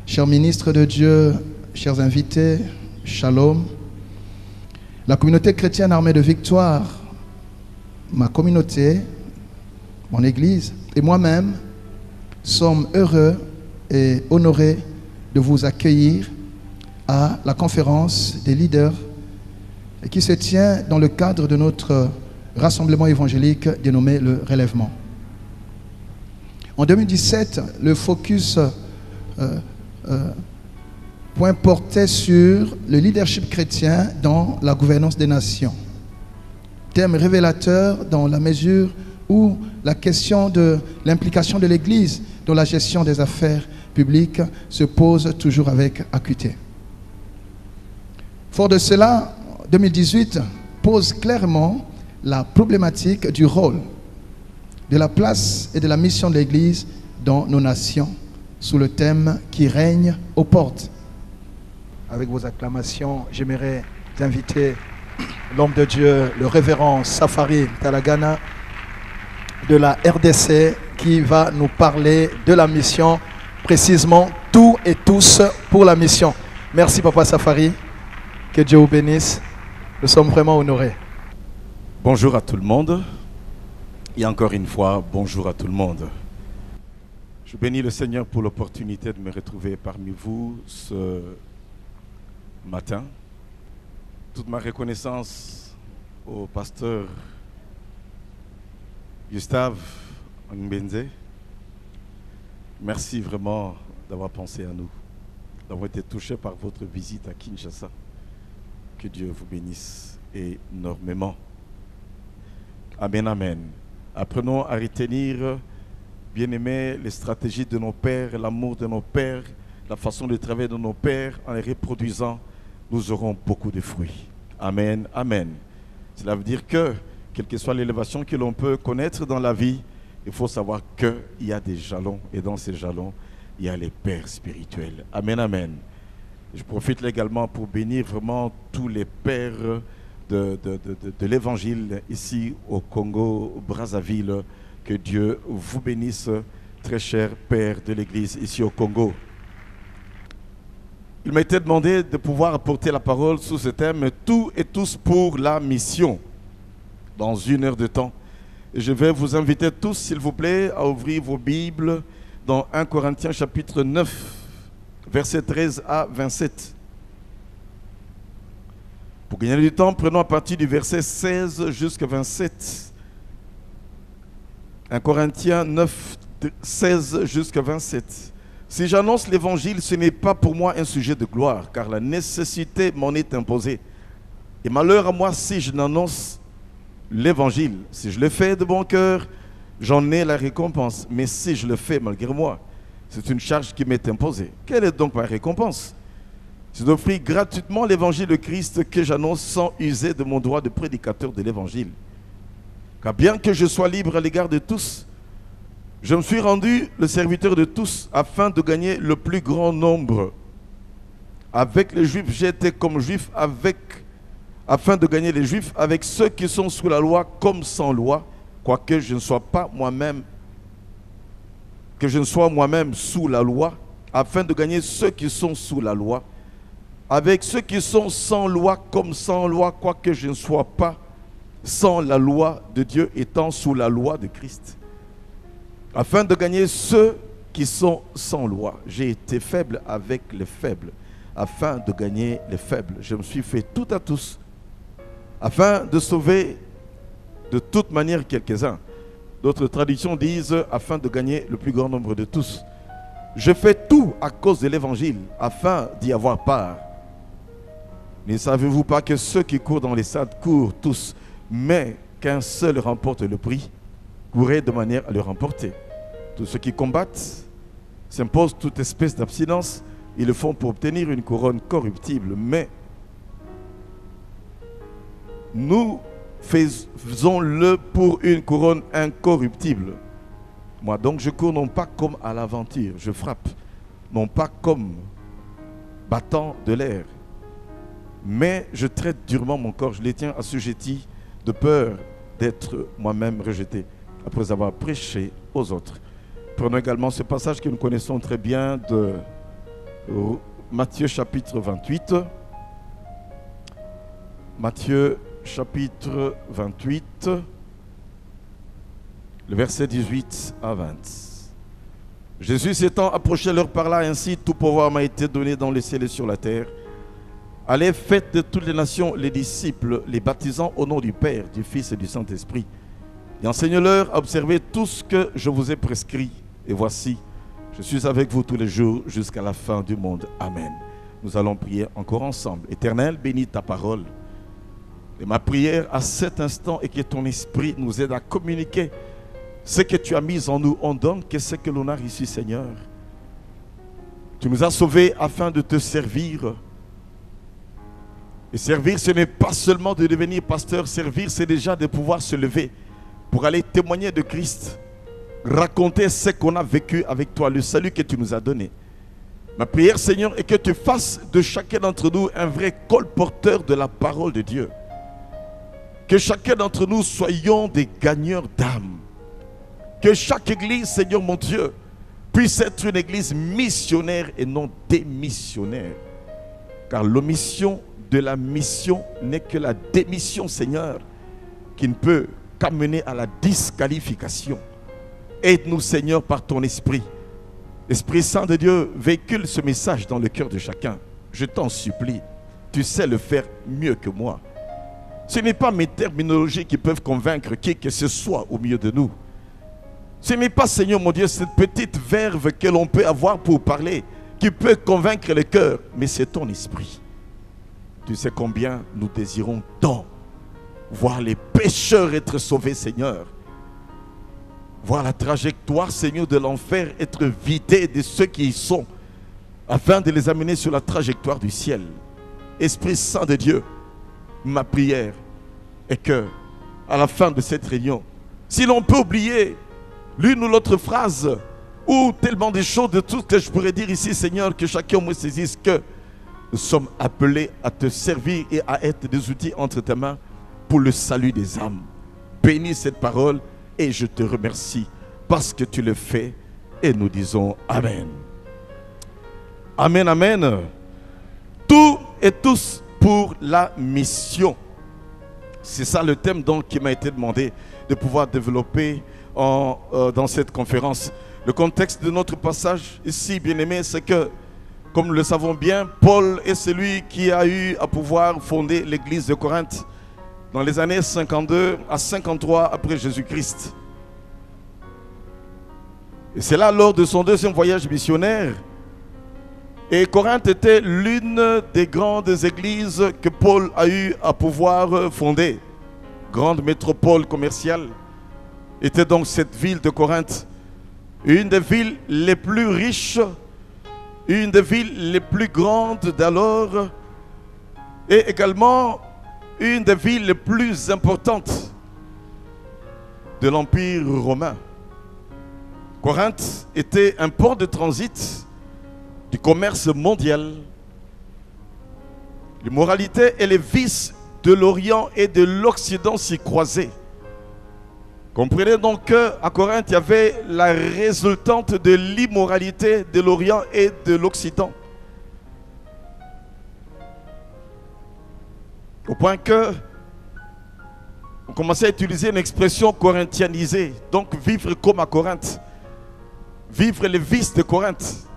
Chers ministres de Dieu, chers invités, shalom. La communauté chrétienne Armée de Victoire, ma communauté, mon église et moi-même sommes heureux et honorés de vous accueillir à la conférence des leaders qui se tient dans le cadre de notre rassemblement évangélique dénommé le Relèvement. En 2017, le focus point portait sur le leadership chrétien dans la gouvernance des nations. Thème révélateur dans la mesure où la question de l'implication de l'Église dans la gestion des affaires publiques se pose toujours avec acuité. Fort de cela, 2018 pose clairement la problématique du rôle, de la place et de la mission de l'Église dans nos nations, sous le thème qui règne aux portes. Avec vos acclamations, j'aimerais inviter l'homme de Dieu, le révérend Safari Talagana de la RDC, qui va nous parler de la mission, précisément tout et tous pour la mission. Merci Papa Safari, que Dieu vous bénisse, nous sommes vraiment honorés. Bonjour à tout le monde, et encore une fois, bonjour à tout le monde. Je bénis le Seigneur pour l'opportunité de me retrouver parmi vous ce matin. Toute ma reconnaissance au pasteur Gustave Ngbenze. Merci vraiment d'avoir pensé à nous, d'avoir été touché par votre visite à Kinshasa. Que Dieu vous bénisse énormément. Amen, amen. Apprenons à retenir, bien-aimés, les stratégies de nos pères, l'amour de nos pères, la façon de travailler de nos pères. En les reproduisant, nous aurons beaucoup de fruits. Amen, amen. Cela veut dire que, quelle que soit l'élévation que l'on peut connaître dans la vie, il faut savoir qu'il y a des jalons, et dans ces jalons, il y a les pères spirituels. Amen, amen. Je profite également pour bénir vraiment tous les pères de l'évangile ici au Congo, Brazzaville. Que Dieu vous bénisse, très cher Père de l'Église ici au Congo. Il m'a été demandé de pouvoir apporter la parole sous ce thème « Tout et tous pour la mission » dans 1 heure de temps. Et je vais vous inviter tous, s'il vous plaît, à ouvrir vos Bibles dans 1 Corinthiens chapitre 9, versets 13 à 27. Pour gagner du temps, prenons à partir du verset 16 jusqu'à 27. 1 Corinthiens 9, 16 jusqu'à 27. Si j'annonce l'évangile, ce n'est pas pour moi un sujet de gloire, car la nécessité m'en est imposée. Et malheur à moi si je n'annonce l'évangile. Si je le fais de bon cœur, j'en ai la récompense. Mais si je le fais malgré moi, c'est une charge qui m'est imposée. Quelle est donc ma récompense? C'est d'offrir gratuitement l'évangile de Christ que j'annonce sans user de mon droit de prédicateur de l'évangile. Car bien que je sois libre à l'égard de tous, je me suis rendu le serviteur de tous afin de gagner le plus grand nombre. Avec les Juifs, j'ai été comme Juif afin de gagner les Juifs avec ceux qui sont sous la loi comme sans loi, quoique je ne sois pas moi-même, que je ne sois moi-même sous la loi, afin de gagner ceux qui sont sous la loi, avec ceux qui sont sans loi comme sans loi, quoique je ne sois pas sans la loi de Dieu, étant sous la loi de Christ, afin de gagner ceux qui sont sans loi. J'ai été faible avec les faibles, afin de gagner les faibles. Je me suis fait tout à tous, afin de sauver de toute manière quelques-uns. D'autres traductions disent, afin de gagner le plus grand nombre de tous. Je fais tout à cause de l'évangile, afin d'y avoir part. Ne savez-vous pas que ceux qui courent dans les stades courent tous, mais qu'un seul remporte le prix? Courez de manière à le remporter. Tous ceux qui combattent s'imposent toute espèce d'abstinence. Ils le font pour obtenir une couronne corruptible. Mais nous faisons-le pour une couronne incorruptible. moi. Donc je cours non pas comme à l'aventure, je frappe, non pas comme battant de l'air, mais je traite durement mon corps, je les tiens assujettis de peur d'être moi-même rejeté après avoir prêché aux autres. Prenons également ce passage que nous connaissons très bien de Matthieu chapitre 28. Matthieu chapitre 28, le verset 18 à 20. Jésus s'étant approché leur parla ainsi: tout pouvoir m'a été donné dans les cieux et sur la terre. Allez, faites de toutes les nations les disciples, les baptisant au nom du Père, du Fils et du Saint-Esprit. Et enseignez-leur à observer tout ce que je vous ai prescrit. Et voici, je suis avec vous tous les jours jusqu'à la fin du monde. Amen. Nous allons prier encore ensemble. Éternel, bénis ta parole. Et ma prière à cet instant est que ton esprit nous aide à communiquer ce que tu as mis en nous. On donne que ce que l'on a ici, Seigneur. Tu nous as sauvés afin de te servir. Et servir, ce n'est pas seulement de devenir pasteur. Servir, c'est déjà de pouvoir se lever pour aller témoigner de Christ. Raconter ce qu'on a vécu avec toi, le salut que tu nous as donné. Ma prière, Seigneur, est que tu fasses de chacun d'entre nous un vrai colporteur de la parole de Dieu. Que chacun d'entre nous soyons des gagneurs d'âme. Que chaque église, Seigneur mon Dieu, puisse être une église missionnaire et non démissionnaire. Car l'omission de la mission n'est que la démission, Seigneur, qui ne peut qu'amener à la disqualification. Aide-nous, Seigneur, par ton esprit. Esprit Saint de Dieu, véhicule ce message dans le cœur de chacun. Je t'en supplie, tu sais le faire mieux que moi. Ce n'est pas mes terminologies qui peuvent convaincre qui que ce soit au milieu de nous. Ce n'est pas, Seigneur mon Dieu, cette petite verve que l'on peut avoir pour parler, qui peut convaincre le cœur, mais c'est ton esprit. Tu sais combien nous désirons tant voir les pécheurs être sauvés, Seigneur. Voir la trajectoire, Seigneur, de l'enfer être vidée de ceux qui y sont, afin de les amener sur la trajectoire du ciel. Esprit Saint de Dieu, ma prière est que, à la fin de cette réunion, si l'on peut oublier l'une ou l'autre phrase, ou tellement des choses de tout ce que je pourrais dire ici, Seigneur, que chacun me saisisse que nous sommes appelés à te servir et à être des outils entre tes mains pour le salut des âmes. Bénis cette parole et je te remercie parce que tu le fais et nous disons Amen. Amen, Amen. Tout et tous pour la mission. C'est ça le thème donc qui m'a été demandé de pouvoir développer dans cette conférence. Le contexte de notre passage ici, bien-aimé, c'est que, comme nous le savons bien, Paul est celui qui a eu à pouvoir fonder l'église de Corinthe dans les années 52 à 53 après Jésus-Christ. Et c'est là lors de son deuxième voyage missionnaire. Et Corinthe était l'une des grandes églises que Paul a eu à pouvoir fonder. Grande métropole commerciale était donc cette ville de Corinthe. Une des villes les plus riches, une des villes les plus grandes d'alors, et également une des villes les plus importantes de l'Empire romain. Corinthe était un port de transit du commerce mondial. L'immoralité et les vices de l'Orient et de l'Occident s'y croisaient. Comprenez donc qu'à Corinthe, il y avait la résultante de l'immoralité de l'Orient et de l'Occident. Au point que on commençait à utiliser une expression corinthianisée. Donc vivre comme à Corinthe. Vivre les vices de Corinthe.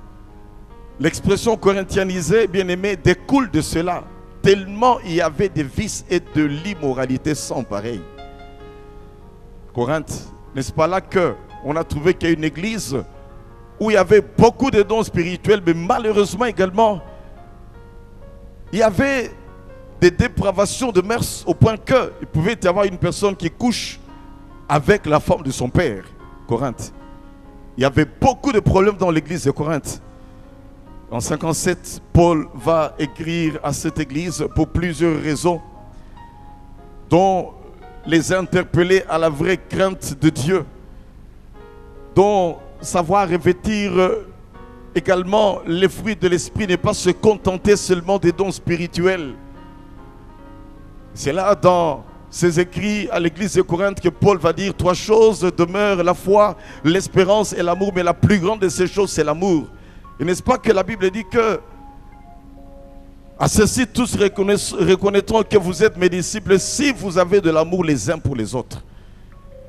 L'expression corinthianisée, bien aimé, découle de cela. Tellement il y avait des vices et de l'immoralité sans pareil. Corinthe, n'est-ce pas là qu'on a trouvé qu'il y a une église où il y avait beaucoup de dons spirituels, mais malheureusement également, il y avait des dépravations de mœurs au point qu'il pouvait y avoir une personne qui couche avec la femme de son père. Corinthe. Il y avait beaucoup de problèmes dans l'église de Corinthe. En 57, Paul va écrire à cette église pour plusieurs raisons, dont les interpeller à la vraie crainte de Dieu. dont savoir revêtir également les fruits de l'esprit n'est pas se contenter seulement des dons spirituels. C'est là dans ses écrits à l'église de Corinthe que Paul va dire 3 choses demeurent: la foi, l'espérance et l'amour, mais la plus grande de ces choses c'est l'amour. Et n'est-ce pas que la Bible dit que à ceci tous reconnaîtront que vous êtes mes disciples si vous avez de l'amour les uns pour les autres.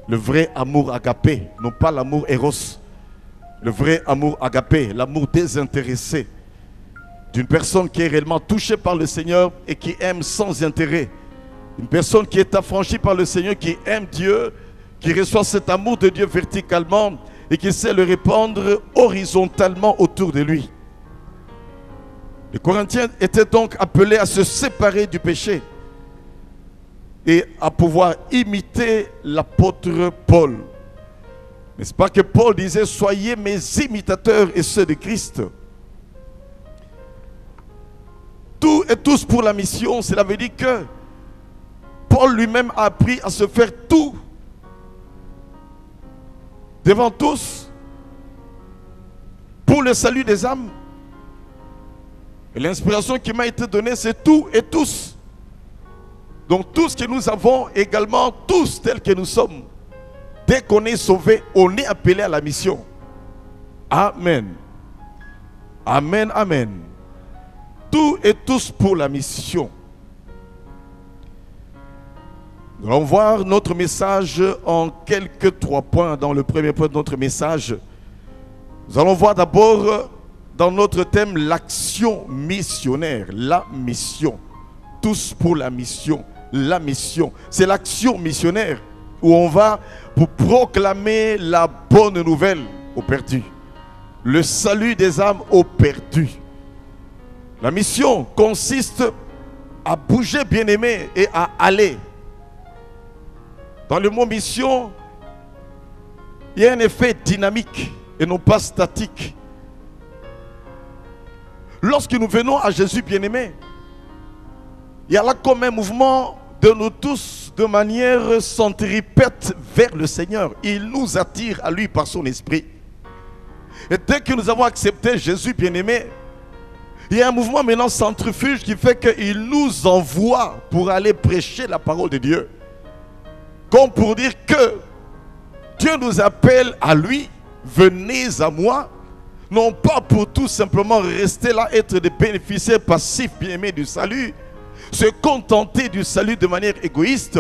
Le vrai amour agapé, non pas l'amour éros. Le vrai amour agapé, l'amour désintéressé d'une personne qui est réellement touchée par le Seigneur et qui aime sans intérêt. Une personne qui est affranchie par le Seigneur, qui aime Dieu, qui reçoit cet amour de Dieu verticalement et qui sait le répandre horizontalement autour de lui. Les Corinthiens étaient donc appelés à se séparer du péché et à pouvoir imiter l'apôtre Paul. N'est-ce pas que Paul disait: soyez mes imitateurs et ceux de Christ. Tout et tous pour la mission, cela veut dire que Paul lui-même a appris à se faire tout devant tous pour le salut des âmes. Et l'inspiration qui m'a été donnée, c'est tout et tous. Donc tout ce que nous avons également, tous tels que nous sommes, dès qu'on est sauvé, on est appelé à la mission. Amen. Amen, amen. Tout et tous pour la mission. Nous allons voir notre message en quelques 3 points. Dans le premier point de notre message, nous allons voir d'abord dans notre thème l'action missionnaire. La mission. Tous pour la mission. La mission. C'est l'action missionnaire où on va pour proclamer la bonne nouvelle aux perdus. Le salut des âmes aux perdus. La mission consiste à bouger, bien-aimé, et à aller. Dans le mot mission, il y a un effet dynamique et non pas statique. Lorsque nous venons à Jésus bien-aimé, il y a là comme un mouvement de nous tous de manière centripète vers le Seigneur. Il nous attire à lui par son esprit. Et dès que nous avons accepté Jésus bien-aimé, il y a un mouvement maintenant centrifuge qui fait qu'il nous envoie pour aller prêcher la parole de Dieu. Comme pour dire que Dieu nous appelle à lui, venez à moi, non pas pour tout simplement rester là, être des bénéficiaires passifs bien-aimés du salut, se contenter du salut de manière égoïste,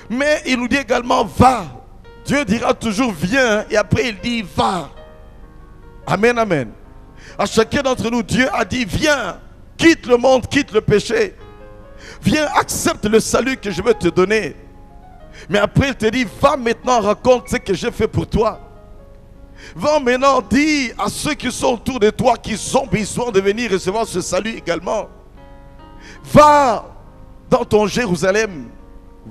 mais il nous dit également va. Dieu dira toujours viens et après il dit va. Amen, amen. À chacun d'entre nous, Dieu a dit viens, quitte le monde, quitte le péché, viens, accepte le salut que je veux te donner. Mais après il te dit va maintenant, raconte ce que j'ai fait pour toi. Va maintenant, dis à ceux qui sont autour de toi qu'ils ont besoin de venir recevoir ce salut également. Va dans ton Jérusalem,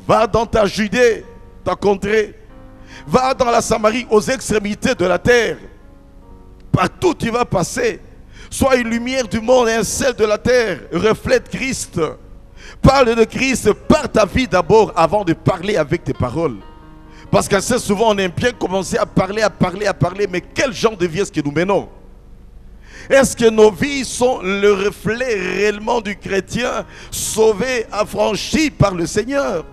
va dans ta Judée, ta contrée, va dans la Samarie, aux extrémités de la terre. Partout tu vas passer, sois une lumière du monde et un sel de la terre, reflète Christ. Parle de Christ par ta vie d'abord avant de parler avec tes paroles. Parce qu'assez souvent on aime bien commencer à parler, mais quel genre de vie est-ce que nous menons? Est-ce que nos vies sont le reflet réellement du chrétien sauvé, affranchi par le Seigneur?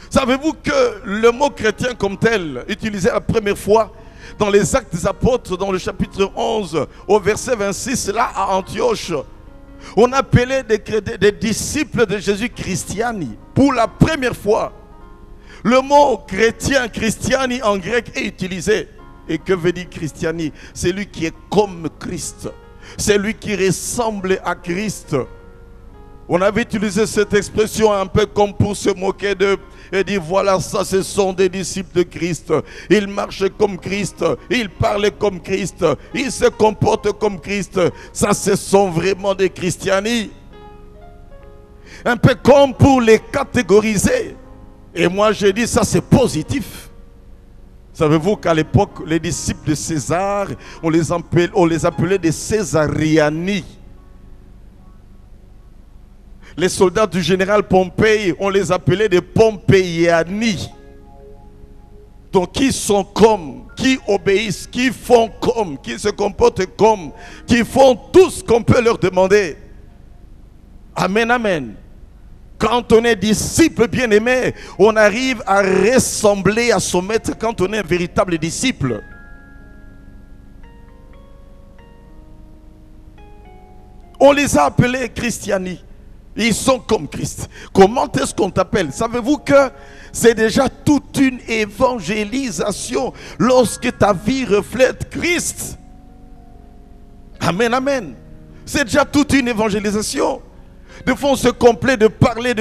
Savez-vous que le mot chrétien comme tel, utilisé la première fois dans les Actes des Apôtres, dans le chapitre 11, au verset 26, là à Antioche, on appelait des disciples de Jésus Christiani. Pour la première fois, le mot chrétien, Christiani en grec est utilisé. Et que veut dire Christiani? C'est lui qui est comme Christ. C'est lui qui ressemble à Christ. On avait utilisé cette expression un peu comme pour se moquer d'eux et dire voilà, ça ce sont des disciples de Christ. Ils marchent comme Christ, ils parlent comme Christ, ils se comportent comme Christ. Ça ce sont vraiment des christianis. Un peu comme pour les catégoriser. Et moi je dis ça c'est positif. Savez-vous qu'à l'époque les disciples de César, on les appelait des Césariani. Les soldats du général Pompée, on les appelait des Pompéiani. Donc qui sont comme, qui obéissent, qui font comme, qui se comportent comme, qui font tout ce qu'on peut leur demander. Amen, amen. Quand on est disciple bien-aimé, on arrive à ressembler à son maître quand on est un véritable disciple. On les a appelés christiani. Ils sont comme Christ. Comment est-ce qu'on t'appelle? Savez-vous que c'est déjà toute une évangélisation lorsque ta vie reflète Christ? Amen, amen. C'est déjà toute une évangélisation. Des fois, on se complaît de parler.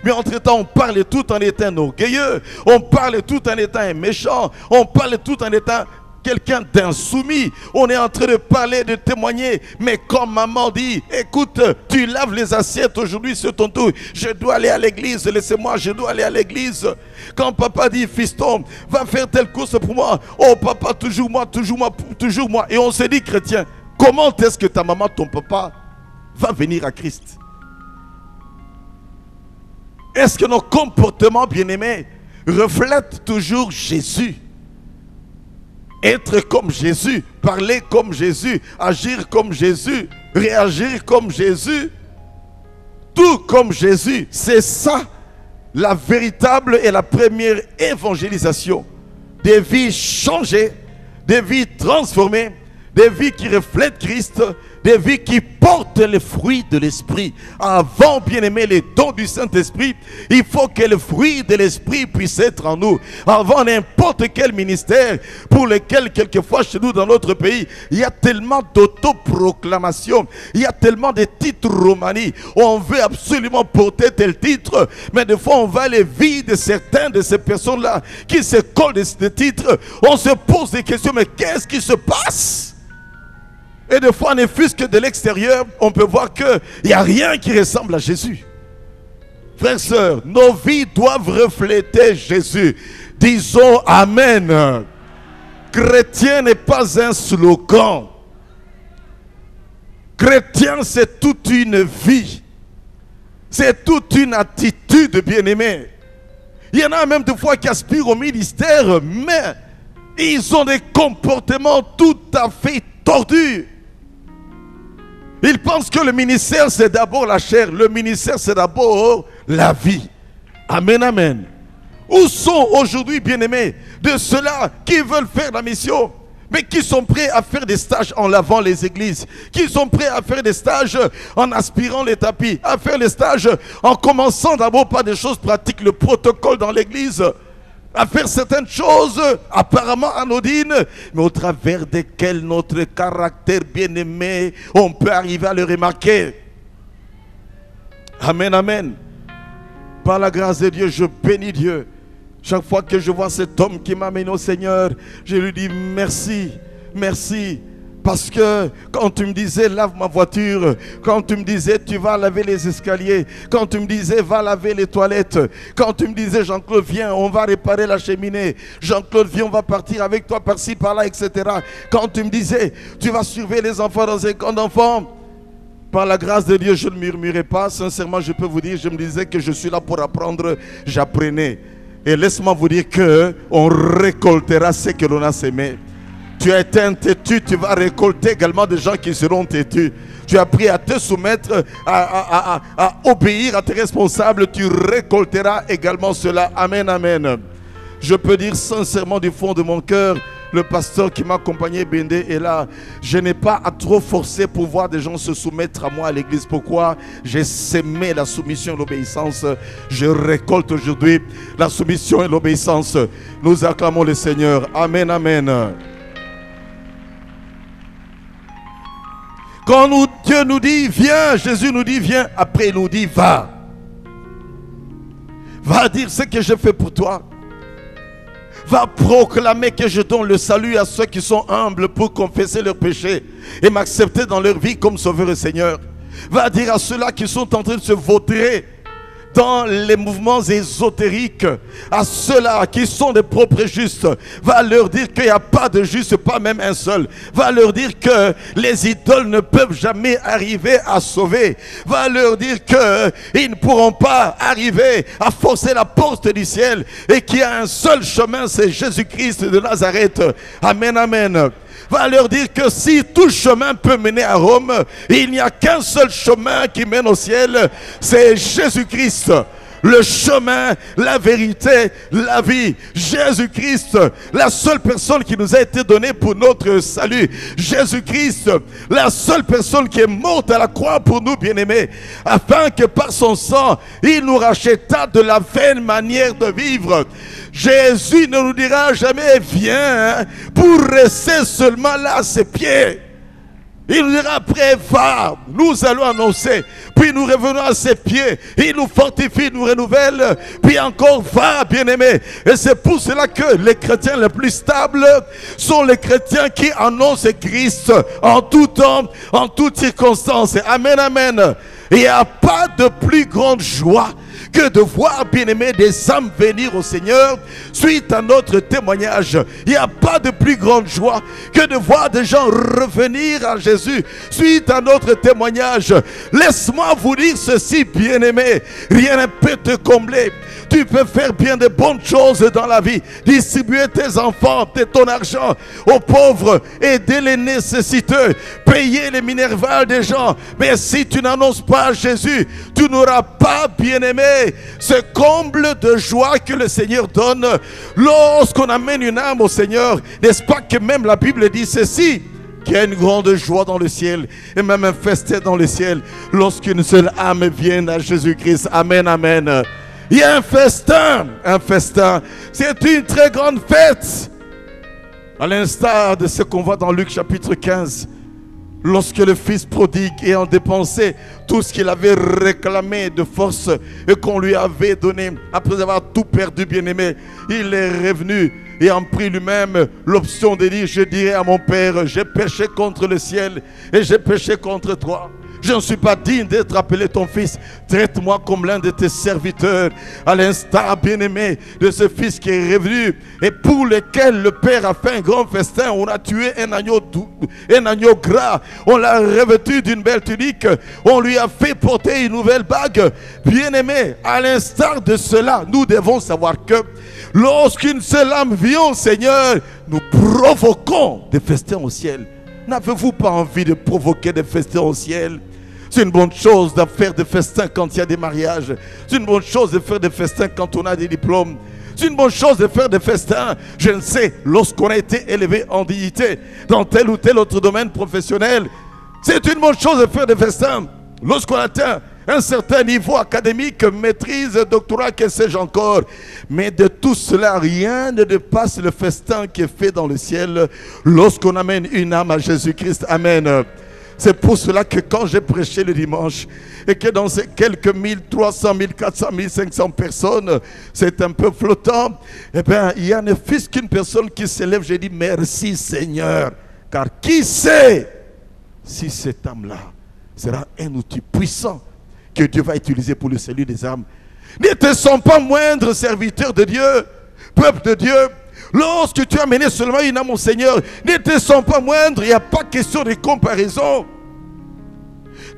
Mais entre-temps, on parle tout en étant orgueilleux. On parle tout en étant un méchant. On parle tout en étant quelqu'un d'insoumis. On est en train de parler, de témoigner. Mais comme maman dit, écoute, tu laves les assiettes aujourd'hui sur ton tour. Je dois aller à l'église, laissez-moi, je dois aller à l'église. Quand papa dit, fiston, va faire telle course pour moi. Oh papa, toujours moi. Et on se dit, chrétien, comment est-ce que ta maman, ton papa va venir à Christ? Est-ce que nos comportements, bien-aimés, reflètent toujours Jésus? Être comme Jésus, parler comme Jésus, agir comme Jésus, réagir comme Jésus, tout comme Jésus. C'est ça la véritable et la première évangélisation. Des vies changées, des vies transformées, des vies qui reflètent Christ, des vies qui portent les fruits de l'Esprit. Avant, bien aimé, les dons du Saint-Esprit, il faut que le fruit de l'Esprit puisse être en nous. Avant n'importe quel ministère pour lequel, quelquefois, chez nous, dans notre pays, il y a tellement d'autoproclamation, il y a tellement de titres romani. On veut absolument porter tel titre, mais des fois, on va les vies de certaines de ces personnes-là qui se collent de ce titre. On se pose des questions, mais qu'est-ce qui se passe? Et des fois, ne fût-ce que de l'extérieur, on peut voir qu'il n'y a rien qui ressemble à Jésus. Frères et sœurs, nos vies doivent refléter Jésus. Disons Amen. Chrétien n'est pas un slogan. Chrétien, c'est toute une vie. C'est toute une attitude, bien-aimé. Il y en a même des fois qui aspirent au ministère, mais ils ont des comportements tout à fait tordus. Ils pensent que le ministère, c'est d'abord la chair. Le ministère, c'est d'abord la vie. Amen, amen. Où sont aujourd'hui, bien-aimés, de ceux-là qui veulent faire la mission, mais qui sont prêts à faire des stages en lavant les églises, qui sont prêts à faire des stages en aspirant les tapis, à faire les stages en commençant d'abord par des choses pratiques, le protocole dans l'église, à faire certaines choses apparemment anodines, mais au travers desquelles notre caractère bien-aimé, on peut arriver à le remarquer. Amen, amen. Par la grâce de Dieu, je bénis Dieu. Chaque fois que je vois cet homme qui m'amène au Seigneur, je lui dis merci, merci. Parce que quand tu me disais lave ma voiture, quand tu me disais tu vas laver les escaliers, quand tu me disais va laver les toilettes, quand tu me disais Jean-Claude viens on va réparer la cheminée, Jean-Claude viens on va partir avec toi par-ci par-là, etc. Quand tu me disais tu vas surveiller les enfants dans un camp d'enfants, par la grâce de Dieu je ne murmurais pas, sincèrement je peux vous dire, je me disais que je suis là pour apprendre, j'apprenais. Et laisse-moi vous dire qu'on récoltera ce que l'on a sémé. Tu as été têtu, tu vas récolter également des gens qui seront têtus. Tu as appris à te soumettre, à obéir à tes responsables, tu récolteras également cela. Amen, amen. Je peux dire sincèrement du fond de mon cœur, le pasteur qui m'a accompagné, Bendé, est là. Je n'ai pas à trop forcer pour voir des gens se soumettre à moi à l'église. Pourquoi? J'ai sémé la soumission et l'obéissance. Je récolte aujourd'hui la soumission et l'obéissance. Nous acclamons le Seigneur. Amen, amen. Quand Dieu nous dit viens, Jésus nous dit viens, après il nous dit va. Va dire ce que je fais pour toi. Va proclamer que je donne le salut à ceux qui sont humbles pour confesser leurs péchés et m'accepter dans leur vie comme Sauveur et Seigneur. Va dire à ceux-là qui sont en train de se vautrer, dans les mouvements ésotériques, à ceux-là qui sont des propres justes, va leur dire qu'il n'y a pas de juste, pas même un seul. Va leur dire que les idoles ne peuvent jamais arriver à sauver. Va leur dire qu'ils ne pourront pas arriver à forcer la porte du ciel et qu'il y a un seul chemin, c'est Jésus-Christ de Nazareth. Amen, amen. Va leur dire que si tout chemin peut mener à Rome, il n'y a qu'un seul chemin qui mène au ciel, c'est Jésus-Christ. Le chemin, la vérité, la vie. Jésus-Christ, la seule personne qui nous a été donnée pour notre salut. Jésus-Christ, la seule personne qui est morte à la croix pour nous, bien-aimés, afin que par son sang, il nous racheta de la vaine manière de vivre. Jésus ne nous dira jamais viens pour rester seulement là à ses pieds. Il nous dira après va, nous allons annoncer, puis nous revenons à ses pieds, il nous fortifie, nous renouvelle, puis encore va, bien-aimé. Et c'est pour cela que les chrétiens les plus stables sont les chrétiens qui annoncent Christ en tout temps, en toutes circonstances. Amen, amen. Il n'y a pas de plus grande joie que de voir, bien-aimés, des âmes venir au Seigneur suite à notre témoignage. Il n'y a pas de plus grande joie que de voir des gens revenir à Jésus suite à notre témoignage. Laisse-moi vous dire ceci, bien-aimés, rien ne peut te combler. Tu peux faire bien de bonnes choses dans la vie, distribuer tes enfants, ton argent aux pauvres, aider les nécessiteux, payer les minervales des gens. Mais si tu n'annonces pas Jésus, tu n'auras pas, bien-aimé, ce comble de joie que le Seigneur donne lorsqu'on amène une âme au Seigneur. N'est-ce pas que même la Bible dit ceci? Qu'il y a une grande joie dans le ciel et même un festin dans le ciel lorsqu'une seule âme vient à Jésus-Christ. Amen, amen. Il y a un festin, c'est une très grande fête. À l'instar de ce qu'on voit dans Luc chapitre 15, lorsque le fils prodigue ayant dépensé tout ce qu'il avait réclamé de force et qu'on lui avait donné, après avoir tout perdu, bien-aimé, il est revenu et a pris lui-même l'option de dire, je dirai à mon Père, j'ai péché contre le ciel et j'ai péché contre toi. Je ne suis pas digne d'être appelé ton fils. Traite-moi comme l'un de tes serviteurs. À l'instar, bien-aimé, de ce fils qui est revenu et pour lequel le Père a fait un grand festin. On a tué un agneau gras. On l'a revêtu d'une belle tunique. On lui a fait porter une nouvelle bague. Bien-aimé, à l'instar de cela, nous devons savoir que lorsqu'une seule âme vient au Seigneur, nous provoquons des festins au ciel. N'avez-vous pas envie de provoquer des festins au ciel? C'est une bonne chose de faire des festins quand il y a des mariages. C'est une bonne chose de faire des festins quand on a des diplômes. C'est une bonne chose de faire des festins, je ne sais, lorsqu'on a été élevé en dignité dans tel ou tel autre domaine professionnel. C'est une bonne chose de faire des festins lorsqu'on atteint un certain niveau académique, maîtrise, doctorat, que sais-je encore. Mais de tout cela, rien ne dépasse le festin qui est fait dans le ciel lorsqu'on amène une âme à Jésus-Christ. Amen. C'est pour cela que quand j'ai prêché le dimanche et que dans ces quelques 1300, 1400, 1500 personnes, c'est un peu flottant, eh bien, il y a ne fût qu'une personne qui s'élève. J'ai dit merci Seigneur, car qui sait si cette âme-là sera un outil puissant que Dieu va utiliser pour le salut des âmes. Ne te sens pas moindre, serviteur de Dieu, peuple de Dieu. Lorsque tu as mené seulement une âme au Seigneur, ne te sens pas moindre, il n'y a pas question de comparaison.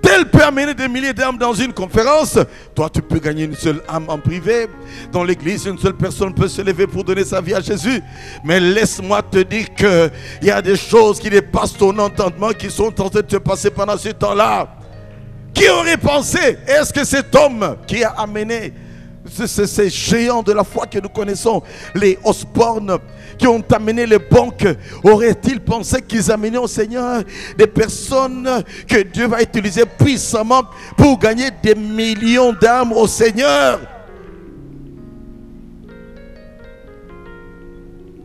Tel peut amener des milliers d'âmes dans une conférence. Toi, tu peux gagner une seule âme en privé. Dans l'église, une seule personne peut se lever pour donner sa vie à Jésus. Mais laisse-moi te dire qu'il y a des choses qui dépassent ton entendement, qui sont en train de se passer pendant ce temps-là. Qui aurait pensé? Est-ce que cet homme qui a amené ces géants de la foi que nous connaissons, les Osborne, qui ont amené les banques, auraient-ils pensé qu'ils amenaient au Seigneur des personnes que Dieu va utiliser puissamment pour gagner des millions d'âmes au Seigneur?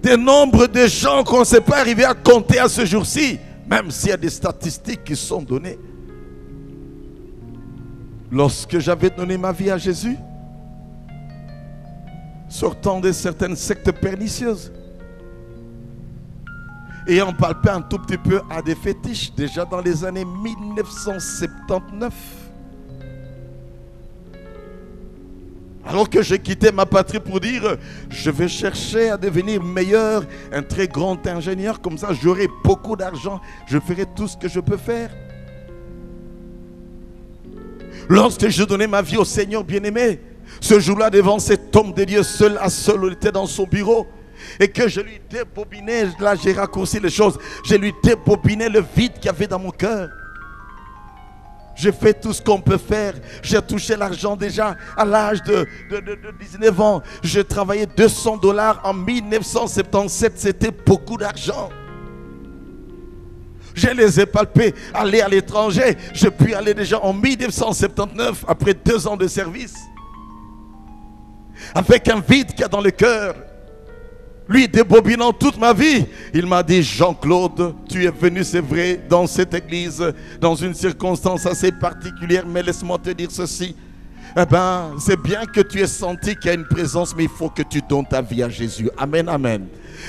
Des nombres de gens qu'on ne sait pas arriver à compter à ce jour-ci, même s'il y a des statistiques qui sont données. Lorsque j'avais donné ma vie à Jésus, sortant de certaines sectes pernicieuses, ayant palpé un tout petit peu à des fétiches, déjà dans les années 1979, Alors que j'ai quitté ma patrie pour dire, je vais chercher à devenir meilleur, un très grand ingénieur, comme ça j'aurai beaucoup d'argent, je ferai tout ce que je peux faire. Lorsque je donnais ma vie au Seigneur bien-aimé, ce jour-là devant cet homme de Dieu seul à seul, il était dans son bureau, et que je lui débobinais, là j'ai raccourci les choses, je lui débobinais le vide qu'il y avait dans mon cœur. J'ai fait tout ce qu'on peut faire. J'ai touché l'argent déjà à l'âge de 19 ans. J'ai travaillé $200 en 1977. C'était beaucoup d'argent. Je les ai palpés, aller à l'étranger. Je puis aller déjà en 1979, après 2 ans de service. Avec un vide qu'il y a dans le cœur. Lui débobinant toute ma vie, il m'a dit, Jean-Claude, tu es venu, c'est vrai, dans cette église, dans une circonstance assez particulière, mais laisse-moi te dire ceci. Eh bien, c'est bien que tu aies senti qu'il y a une présence, mais il faut que tu donnes ta vie à Jésus. Amen, amen.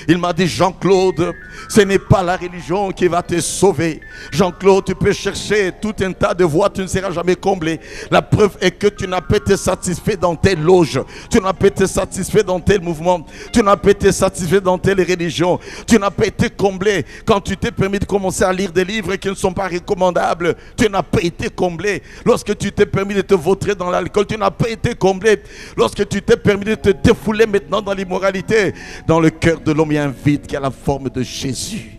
Il m'a dit, Jean-Claude, ce n'est pas la religion qui va te sauver. Jean-Claude, tu peux chercher tout un tas de voies, tu ne seras jamais comblé. La preuve est que tu n'as pas été satisfait dans telle loge. Tu n'as pas été satisfait dans tel mouvement. Tu n'as pas été satisfait dans telle religion. Tu n'as pas été comblé quand tu t'es permis de commencer à lire des livres qui ne sont pas recommandables. Tu n'as pas été comblé lorsque tu t'es permis de te vautrer dans l'alcool. Tu n'as pas été comblé lorsque tu t'es permis de te défouler maintenant dans l'immoralité. Dans le cœur de l'homme, il y a un vide qui a la forme de Jésus.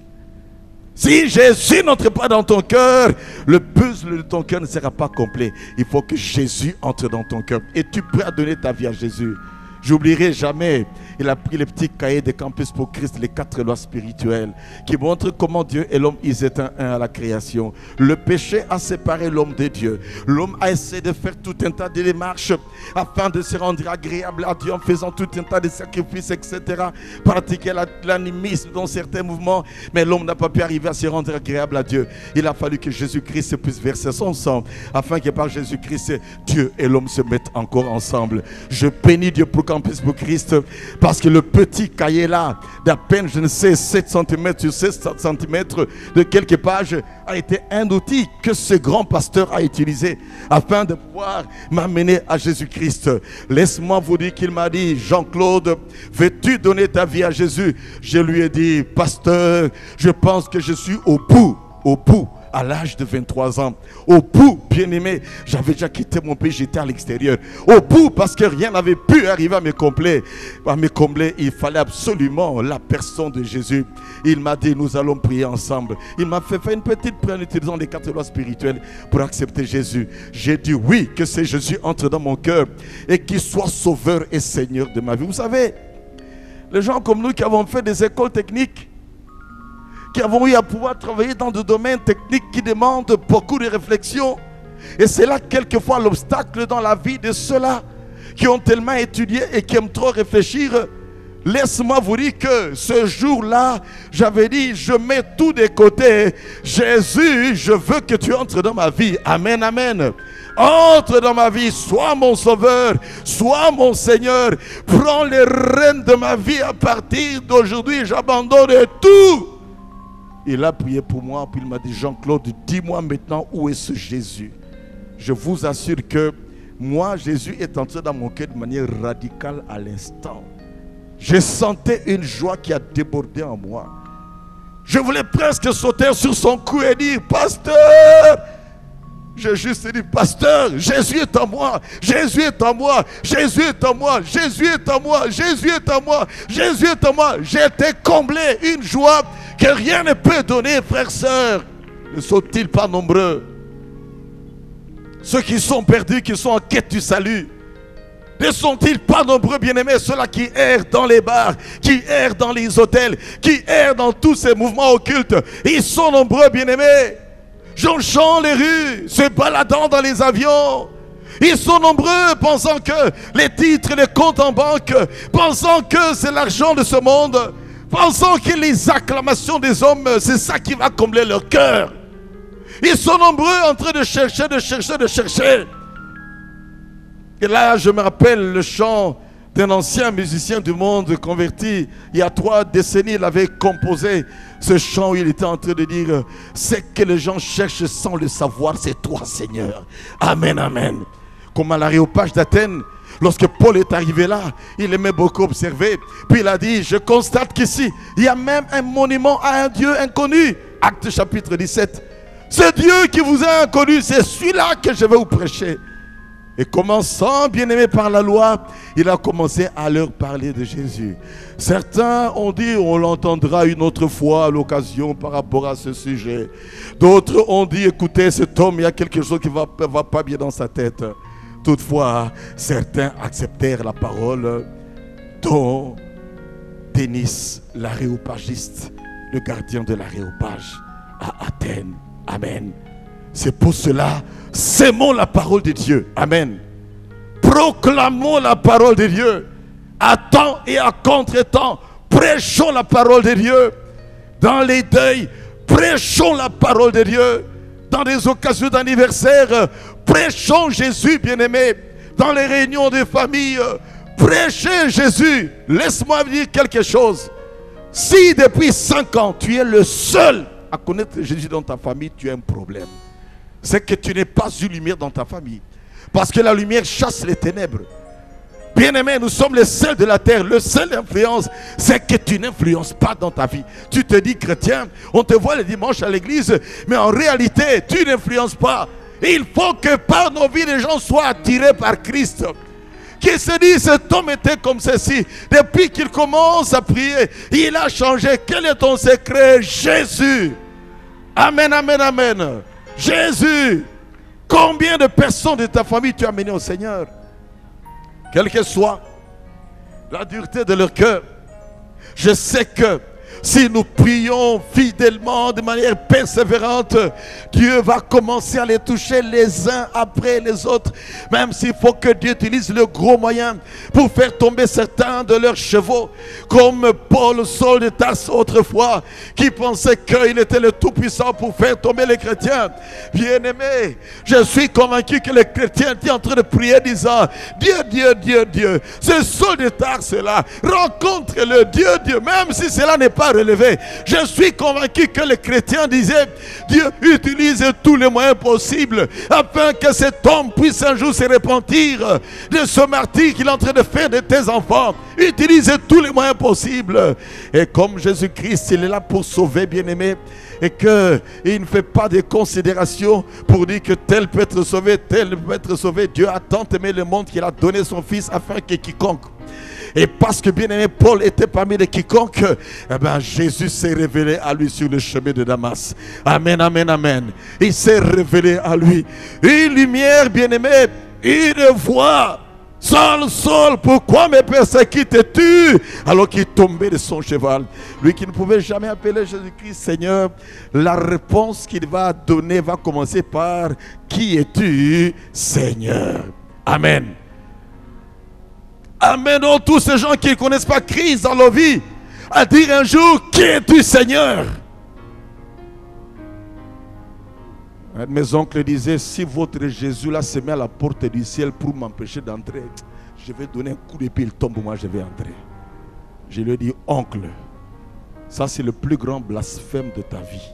Si Jésus n'entre pas dans ton cœur, le puzzle de ton cœur ne sera pas complet. Il faut que Jésus entre dans ton cœur. Et tu es prêt à donner ta vie à Jésus. J'oublierai jamais, il a pris les petits cahiers de Campus pour Christ, les 4 lois spirituelles, qui montrent comment Dieu et l'homme, ils étaient un à la création. Le péché a séparé l'homme de Dieu. L'homme a essayé de faire tout un tas de démarches afin de se rendre agréable à Dieu en faisant tout un tas de sacrifices, etc. Pratiquer l'animisme dans certains mouvements, mais l'homme n'a pas pu arriver à se rendre agréable à Dieu. Il a fallu que Jésus-Christ puisse verser son sang, afin que par Jésus-Christ, Dieu et l'homme se mettent encore ensemble. Je bénis Dieu pour Campus pour Christ, parce que le petit cahier là, d'à peine, je ne sais, 7 cm sur 7 cm de quelques pages, a été un outil que ce grand pasteur a utilisé afin de pouvoir m'amener à Jésus-Christ. Laisse-moi vous dire qu'il m'a dit, Jean-Claude, veux-tu donner ta vie à Jésus? Je lui ai dit, pasteur, je pense que je suis au bout, à l'âge de 23 ans. Au bout, bien-aimé, j'avais déjà quitté mon pays, j'étais à l'extérieur. Au bout, parce que rien n'avait pu arriver à me combler. Il fallait absolument la personne de Jésus. Il m'a dit, nous allons prier ensemble. Il m'a fait une petite prière en utilisant les 4 lois spirituelles pour accepter Jésus. J'ai dit oui, que ce Jésus entre dans mon cœur et qu'il soit sauveur et Seigneur de ma vie. Vous savez, les gens comme nous qui avons fait des écoles techniques, qui avons eu à pouvoir travailler dans des domaines techniques qui demandent beaucoup de réflexion. Et c'est là quelquefois l'obstacle dans la vie de ceux-là qui ont tellement étudié et qui aiment trop réfléchir. Laisse-moi vous dire que ce jour-là, j'avais dit, je mets tout de côté. Jésus, je veux que tu entres dans ma vie. Amen, amen. Entre dans ma vie, sois mon sauveur, sois mon Seigneur. Prends les rênes de ma vie à partir d'aujourd'hui. J'abandonne tout. Il a prié pour moi, puis il m'a dit, Jean-Claude, dis-moi maintenant où est ce Jésus. Je vous assure que moi, Jésus est entré dans mon cœur de manière radicale à l'instant. Je sentais une joie qui a débordé en moi. Je voulais presque sauter sur son cou et dire, pasteur, j'ai juste dit, pasteur, Jésus est en moi, Jésus est en moi, Jésus est en moi, Jésus est en moi, Jésus est en moi, Jésus est en moi. J'étais comblé, une joie que rien ne peut donner, frères, sœurs. Ne sont-ils pas nombreux? Ceux qui sont perdus, qui sont en quête du salut. Ne sont-ils pas nombreux, bien-aimés, ceux-là qui errent dans les bars, qui errent dans les hôtels, qui errent dans tous ces mouvements occultes? Ils sont nombreux, bien-aimés, jonchant les rues, se baladant dans les avions. Ils sont nombreux, pensant que les titres, les comptes en banque, pensant que c'est l'argent de ce monde, pensant que les acclamations des hommes, c'est ça qui va combler leur cœur. Ils sont nombreux en train de chercher, de chercher, de chercher. Et là, je me rappelle le chant d'un ancien musicien du monde converti. Il y a 3 décennies, il avait composé ce chant où il était en train de dire, c'est que les gens cherchent sans le savoir, c'est toi, Seigneur. Amen, amen. Comme à l'aréopage d'Athènes, Lorsque Paul est arrivé là, il aimait beaucoup observer. Puis il a dit, je constate qu'ici, il y a même un monument à un Dieu inconnu. Acte chapitre 17. Ce Dieu qui vous est inconnu, c'est celui-là que je vais vous prêcher. Et commençant, bien aimé, par la loi, il a commencé à leur parler de Jésus. Certains ont dit, on l'entendra une autre fois à l'occasion par rapport à ce sujet. D'autres ont dit, écoutez, cet homme, il y a quelque chose qui ne va pas bien dans sa tête. Toutefois, certains acceptèrent la parole, dont Denis, l'aréopagiste, le gardien de l'aréopage à Athènes. Amen. C'est pour cela, sémons la parole de Dieu. Amen. Proclamons la parole de Dieu. À temps et à contre-temps, prêchons la parole de Dieu. Dans les deuils, prêchons la parole de Dieu. Dans les occasions d'anniversaire, prêchons Jésus, bien-aimé. Dans les réunions de famille, prêchez Jésus. Laisse-moi vous dire quelque chose. Si depuis 5 ans, tu es le seul à connaître Jésus dans ta famille, tu as un problème. C'est que tu n'es pas une lumière dans ta famille. Parce que la lumière chasse les ténèbres. Bien-aimés, nous sommes les seuls de la terre. Le seul influence, c'est que tu n'influences pas dans ta vie. Tu te dis chrétien, on te voit le dimanche à l'église, mais en réalité, tu n'influences pas. Et il faut que par nos vies, les gens soient attirés par Christ. Qui se dit, cet homme était comme ceci. Depuis qu'il commence à prier, il a changé. Quel est ton secret? Jésus. Amen, amen, amen. Jésus. Combien de personnes de ta famille tu as mené au Seigneur? Quelle que soit la dureté de leur cœur, je sais que si nous prions fidèlement, de manière persévérante, Dieu va commencer à les toucher les uns après les autres. Même s'il faut que Dieu utilise le gros moyen pour faire tomber certains de leurs chevaux. Comme Paul, Saul de Tarse autrefois, qui pensait qu'il était le Tout-Puissant pour faire tomber les chrétiens. Bien-aimé, je suis convaincu que les chrétiens étaient en train de prier disant, Dieu, Dieu, Dieu, Dieu. Ce Saul de Tarse là, rencontre-le, Dieu, Dieu. Même si cela n'est pas relevé. Je suis convaincu que les chrétiens disaient, Dieu utilise tous les moyens possibles afin que cet homme puisse un jour se repentir de ce martyre qu'il est en train de faire de tes enfants. Utilise tous les moyens possibles. Et comme Jésus-Christ, il est là pour sauver, bien-aimé, et qu'il ne fait pas de considération pour dire que tel peut être sauvé, tel peut être sauvé. Dieu a tant aimé le monde qu'il a donné son Fils afin que quiconque. Et parce que bien-aimé Paul était parmi les quiconques, eh bien, Jésus s'est révélé à lui sur le chemin de Damas. Amen, amen, amen. Il s'est révélé à lui. Une lumière, bien-aimé, une voix. Saul, Saul, pourquoi me persécutes-tu? Alors qu'il tombait de son cheval. Lui qui ne pouvait jamais appeler Jésus-Christ Seigneur, la réponse qu'il va donner va commencer par « Qui es-tu, Seigneur ?» Amen. Amenons tous ces gens qui ne connaissent pas Christ dans leur vie à dire un jour, qui es-tu Seigneur? Un de mes oncles disait, si votre Jésus là se met à la porte du ciel pour m'empêcher d'entrer, je vais donner un coup d'épée, il tombe, moi je vais entrer. Je lui ai dit, oncle, ça c'est le plus grand blasphème de ta vie.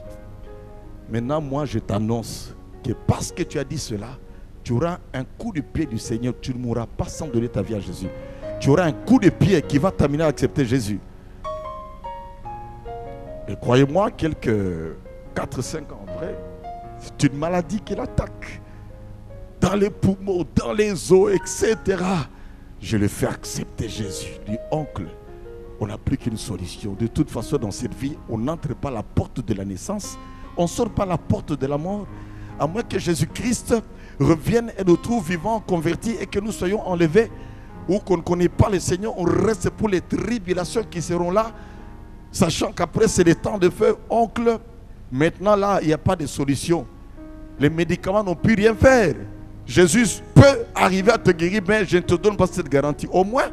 Maintenant moi je t'annonce que parce que tu as dit cela, tu auras un coup de pied du Seigneur, tu ne mourras pas sans donner ta vie à Jésus. Tu auras un coup de pied qui va t'amener à accepter Jésus. Et croyez-moi, quelques 4-5 ans après, c'est une maladie qui l'attaque. Dans les poumons, dans les os, etc. Je le fais accepter Jésus. Je dis, oncle, on n'a plus qu'une solution. De toute façon, dans cette vie, on n'entre pas à la porte de la naissance. On ne sort pas à la porte de la mort. À moins que Jésus-Christ revienne et nous trouve vivants, convertis et que nous soyons enlevés. Ou qu'on ne connaît pas le Seigneur, on reste pour les tribulations qui seront là. Sachant qu'après c'est les temps de feu, oncle, maintenant là, il n'y a pas de solution. Les médicaments n'ont pu rien faire. Jésus peut arriver à te guérir, mais je ne te donne pas cette garantie. Au moins,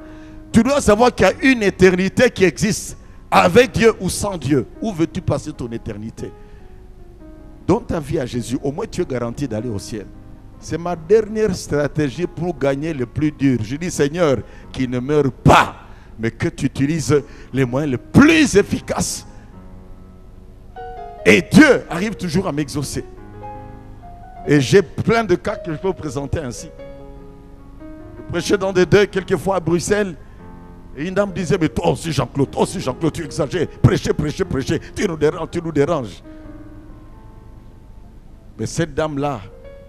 tu dois savoir qu'il y a une éternité qui existe, avec Dieu ou sans Dieu. Où veux-tu passer ton éternité? Donne ta vie à Jésus, au moins tu es garanti d'aller au ciel. C'est ma dernière stratégie pour gagner le plus dur. Je dis, Seigneur, qu'il ne meure pas, mais que tu utilises les moyens les plus efficaces. Et Dieu arrive toujours à m'exaucer. Et j'ai plein de cas que je peux vous présenter ainsi. prêchais dans des deuils quelquefois à Bruxelles. Et une dame disait, mais toi aussi Jean-Claude, tu exagères. Prêchez, tu nous déranges. Mais cette dame-là,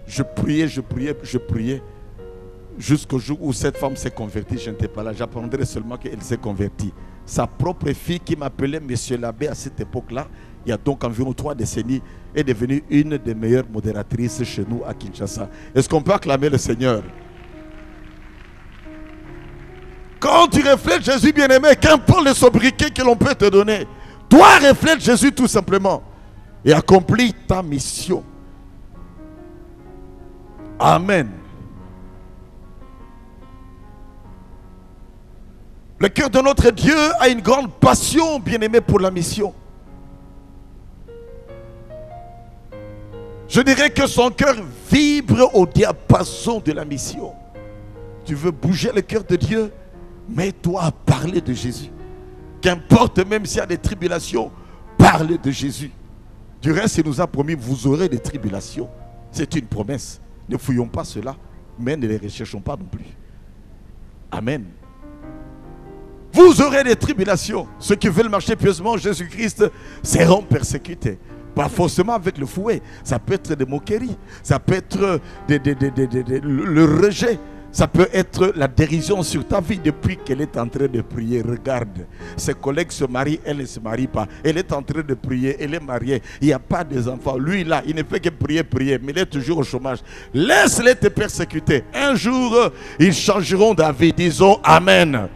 je priais. Jusqu'au jour où cette femme s'est convertie, je n'étais pas là. J'apprendrai seulement qu'elle s'est convertie. Sa propre fille qui m'appelait Monsieur l'abbé à cette époque-là, il y a donc environ 3 décennies, est devenue une des meilleures modératrices chez nous à Kinshasa. Est-ce qu'on peut acclamer le Seigneur? Quand tu reflètes Jésus bien-aimé, qu'importe le sobriquet que l'on peut te donner, toi reflète Jésus tout simplement et accomplis ta mission. Amen. Le cœur de notre Dieu a une grande passion, bien-aimé, pour la mission. Je dirais que son cœur vibre au diapason de la mission. Tu veux bouger le cœur de Dieu? Mets-toi à parler de Jésus. Qu'importe même s'il y a des tribulations, parle de Jésus. Du reste, il nous a promis, vous aurez des tribulations. C'est une promesse. Ne fouillons pas cela, mais ne les recherchons pas non plus. Amen. Vous aurez des tribulations. Ceux qui veulent marcher pieusement en Jésus-Christ seront persécutés. Pas forcément avec le fouet. Ça peut être des moqueries. Ça peut être le rejet. Ça peut être la dérision sur ta vie depuis qu'elle est en train de prier. Regarde, ses collègues se marient, elle ne se marie pas. Elle est en train de prier, elle est mariée. Il n'y a pas des enfants. Lui là, il ne fait que prier, mais il est toujours au chômage. Laisse-les te persécuter. Un jour, ils changeront d'avis. Disons Amen.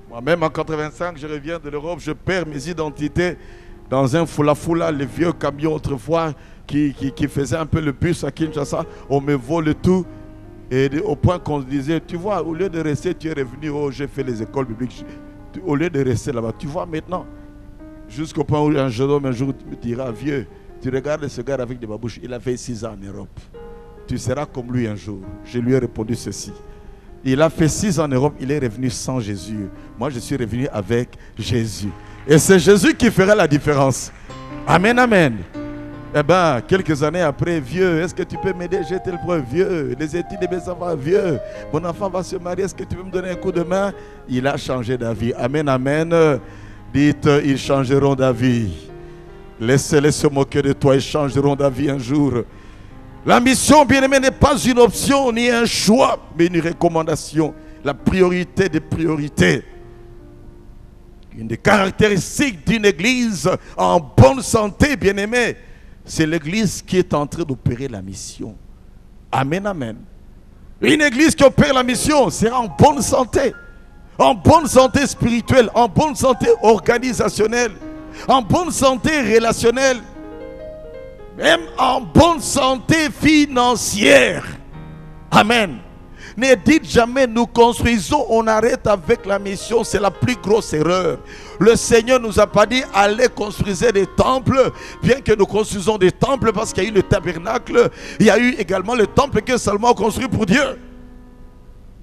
Moi-même en 85, je reviens de l'Europe, je perds mes identités dans un foula-foula, les vieux camions autrefois qui faisaient un peu le bus à Kinshasa. On me vole tout. Et au point qu'on disait, tu vois, au lieu de rester, tu es revenu, oh, j'ai fait les écoles bibliques. Au lieu de rester là-bas, tu vois maintenant, jusqu'au point où un jeune homme un jour me dira, vieux, tu regardes ce gars avec des babouches, il a fait 6 ans en Europe. Tu seras comme lui un jour. Je lui ai répondu ceci. Il a fait 6 ans en Europe, il est revenu sans Jésus. Moi, je suis revenu avec Jésus. Et c'est Jésus qui fera la différence. Amen, amen. Eh bien, quelques années après, vieux, est-ce que tu peux m'aider? J'étais le premier vieux. Les études, eh ça va, vieux. Mon enfant va se marier, est-ce que tu peux me donner un coup de main? Il a changé d'avis. Amen, amen. Dites, ils changeront d'avis. Laissez-les se moquer de toi, ils changeront d'avis un jour. La mission, bien-aimé, n'est pas une option ni un choix, mais une recommandation. La priorité des priorités. Une des caractéristiques d'une église en bonne santé, bien-aimé, c'est l'église qui est en train d'opérer la mission. Amen, amen. Une église qui opère la mission sera en bonne santé. En bonne santé spirituelle, en bonne santé organisationnelle, en bonne santé relationnelle. Même en bonne santé financière. Amen. Ne dites jamais nous construisons, on arrête avec la mission. C'est la plus grosse erreur. Le Seigneur nous a pas dit allez construire des temples. Bien que nous construisons des temples parce qu'il y a eu le tabernacle. Il y a eu également le temple que Salomon a construit pour Dieu.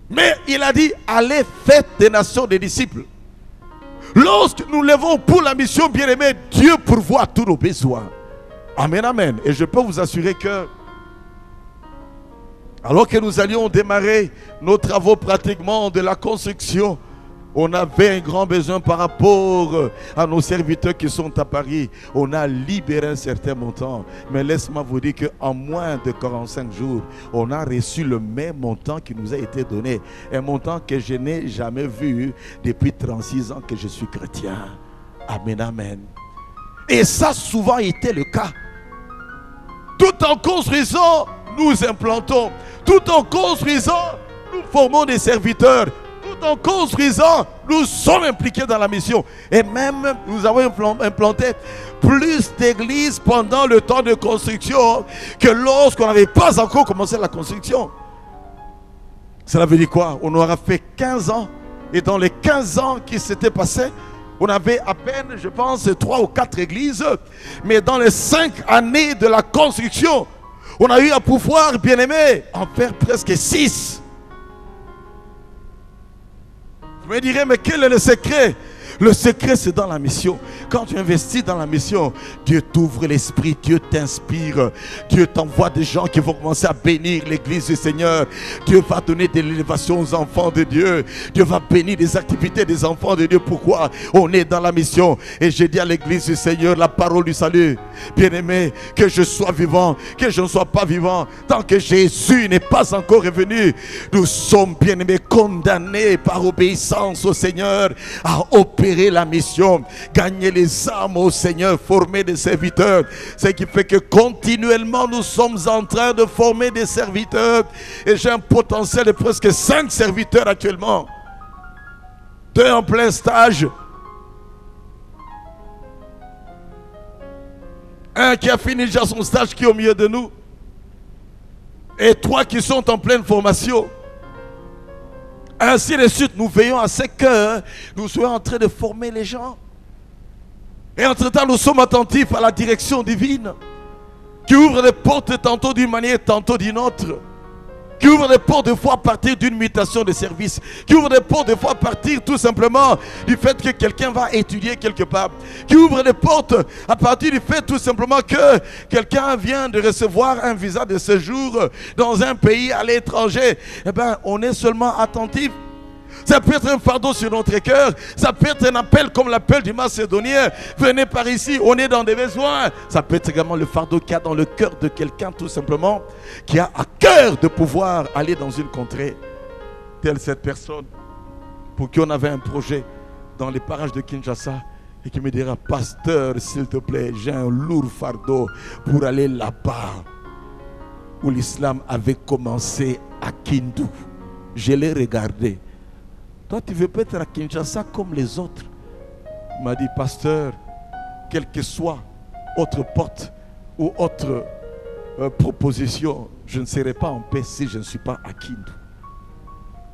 Mais il a dit allez faites des nations des disciples. Lorsque nous levons pour la mission, bien-aimé, Dieu pourvoit tous nos besoins. Amen, amen. Et je peux vous assurer que alors que nous allions démarrer nos travaux pratiquement de la construction, on avait un grand besoin par rapport à nos serviteurs qui sont à Paris. On a libéré un certain montant. Mais laisse-moi vous dire qu'en moins de 45 jours, on a reçu le même montant qui nous a été donné. Un montant que je n'ai jamais vu depuis 36 ans que je suis chrétien. Amen, amen. Et ça a souvent été le cas. Tout en construisant, nous implantons. Tout en construisant, nous formons des serviteurs. Tout en construisant, nous sommes impliqués dans la mission. Et même, nous avons implanté plus d'églises pendant le temps de construction que lorsqu'on n'avait pas encore commencé la construction. Cela veut dire quoi? On aura fait 15 ans. Et dans les 15 ans qui s'étaient passés, on avait à peine, je pense, 3 ou 4 églises. Mais dans les 5 années de la construction, on a eu à pouvoir, bien aimé, en faire presque 6. Vous me direz, mais quel est le secret? Le secret, c'est dans la mission. Quand tu investis dans la mission, Dieu t'ouvre l'esprit, Dieu t'inspire, Dieu t'envoie des gens qui vont commencer à bénir l'église du Seigneur. Dieu va donner de l'élévation aux enfants de Dieu. Dieu va bénir les activités des enfants de Dieu. Pourquoi? On est dans la mission. Et j'ai dit à l'église du Seigneur la parole du salut. Bien-aimé, que je sois vivant, que je ne sois pas vivant, tant que Jésus n'est pas encore revenu, nous sommes, bien-aimés, condamnés par obéissance au Seigneur à opérer la mission, gagner les âmes au Seigneur, former des serviteurs. Ce qui fait que continuellement nous sommes en train de former des serviteurs. Et j'ai un potentiel de presque 5 serviteurs actuellement. 2 en plein stage. Un qui a fini déjà son stage qui est au milieu de nous. Et 3 qui sont en pleine formation. Ainsi de suite, nous veillons à ce que nous soyons en train de former les gens. Et entre-temps, nous sommes attentifs à la direction divine qui ouvre les portes tantôt d'une manière, tantôt d'une autre. Qui ouvre les portes des fois à partir d'une mutation de service. Qui ouvre les portes des fois à partir tout simplement du fait que quelqu'un va étudier quelque part. Qui ouvre les portes à partir du fait tout simplement que quelqu'un vient de recevoir un visa de séjour dans un pays à l'étranger. Eh bien, on est seulement attentif. Ça peut être un fardeau sur notre cœur. Ça peut être un appel comme l'appel du Macédonien. Venez par ici, on est dans des besoins. Ça peut être également le fardeau qu'il y a dans le cœur de quelqu'un tout simplement, qui a à cœur de pouvoir aller dans une contrée. Telle cette personne pour qui on avait un projet dans les parages de Kinshasa et qui me dira: pasteur, s'il te plaît, j'ai un lourd fardeau pour aller là-bas où l'islam avait commencé à Kindu. Je l'ai regardé. Toi, tu veux pas être à Kinshasa comme les autres. Il m'a dit: pasteur, quelle que soit autre porte ou autre proposition, je ne serai pas en paix si je ne suis pas à Kindu.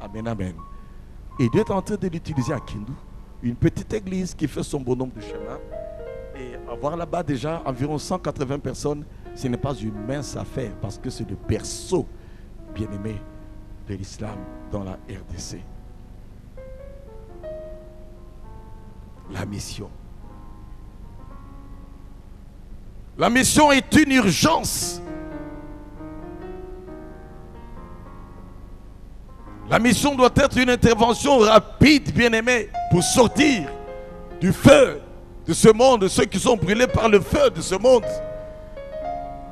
Amen, amen. Et Dieu est en train de l'utiliser à Kindu, une petite église qui fait son bonhomme de chemin. Et avoir là-bas déjà environ 180 personnes, ce n'est pas une mince affaire, parce que c'est le berceau bien-aimé de l'islam dans la RDC. La mission. La mission est une urgence. La mission doit être une intervention rapide, bien-aimé, pour sortir du feu de ce monde, de ceux qui sont brûlés par le feu de ce monde.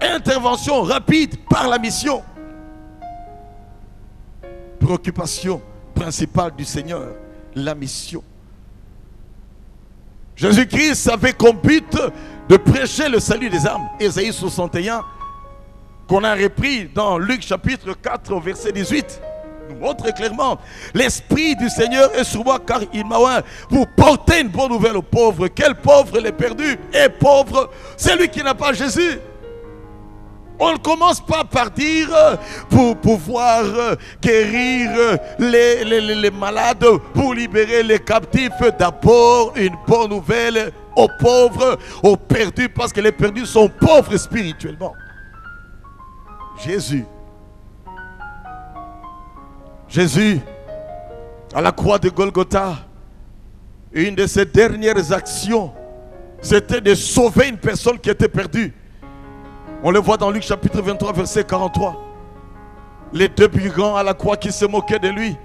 Intervention rapide par la mission. Préoccupation principale du Seigneur, la mission. Jésus-Christ avait comme but de prêcher le salut des âmes. Ésaïe 61, qu'on a repris dans Luc chapitre 4, verset 18, nous montre clairement: l'Esprit du Seigneur est sur moi car il m'a oint pour porter une bonne nouvelle aux pauvres. Quel pauvre? Les perdus. Et pauvre, c'est lui qui n'a pas Jésus. On ne commence pas par dire pour pouvoir guérir les malades, pour libérer les captifs. D'abord, une bonne nouvelle aux pauvres, aux perdus, parce que les perdus sont pauvres spirituellement. Jésus, à la croix de Golgotha, une de ses dernières actions, c'était de sauver une personne qui était perdue. On le voit dans Luc chapitre 23, verset 43. Les 2 brigands à la croix qui se moquaient de lui.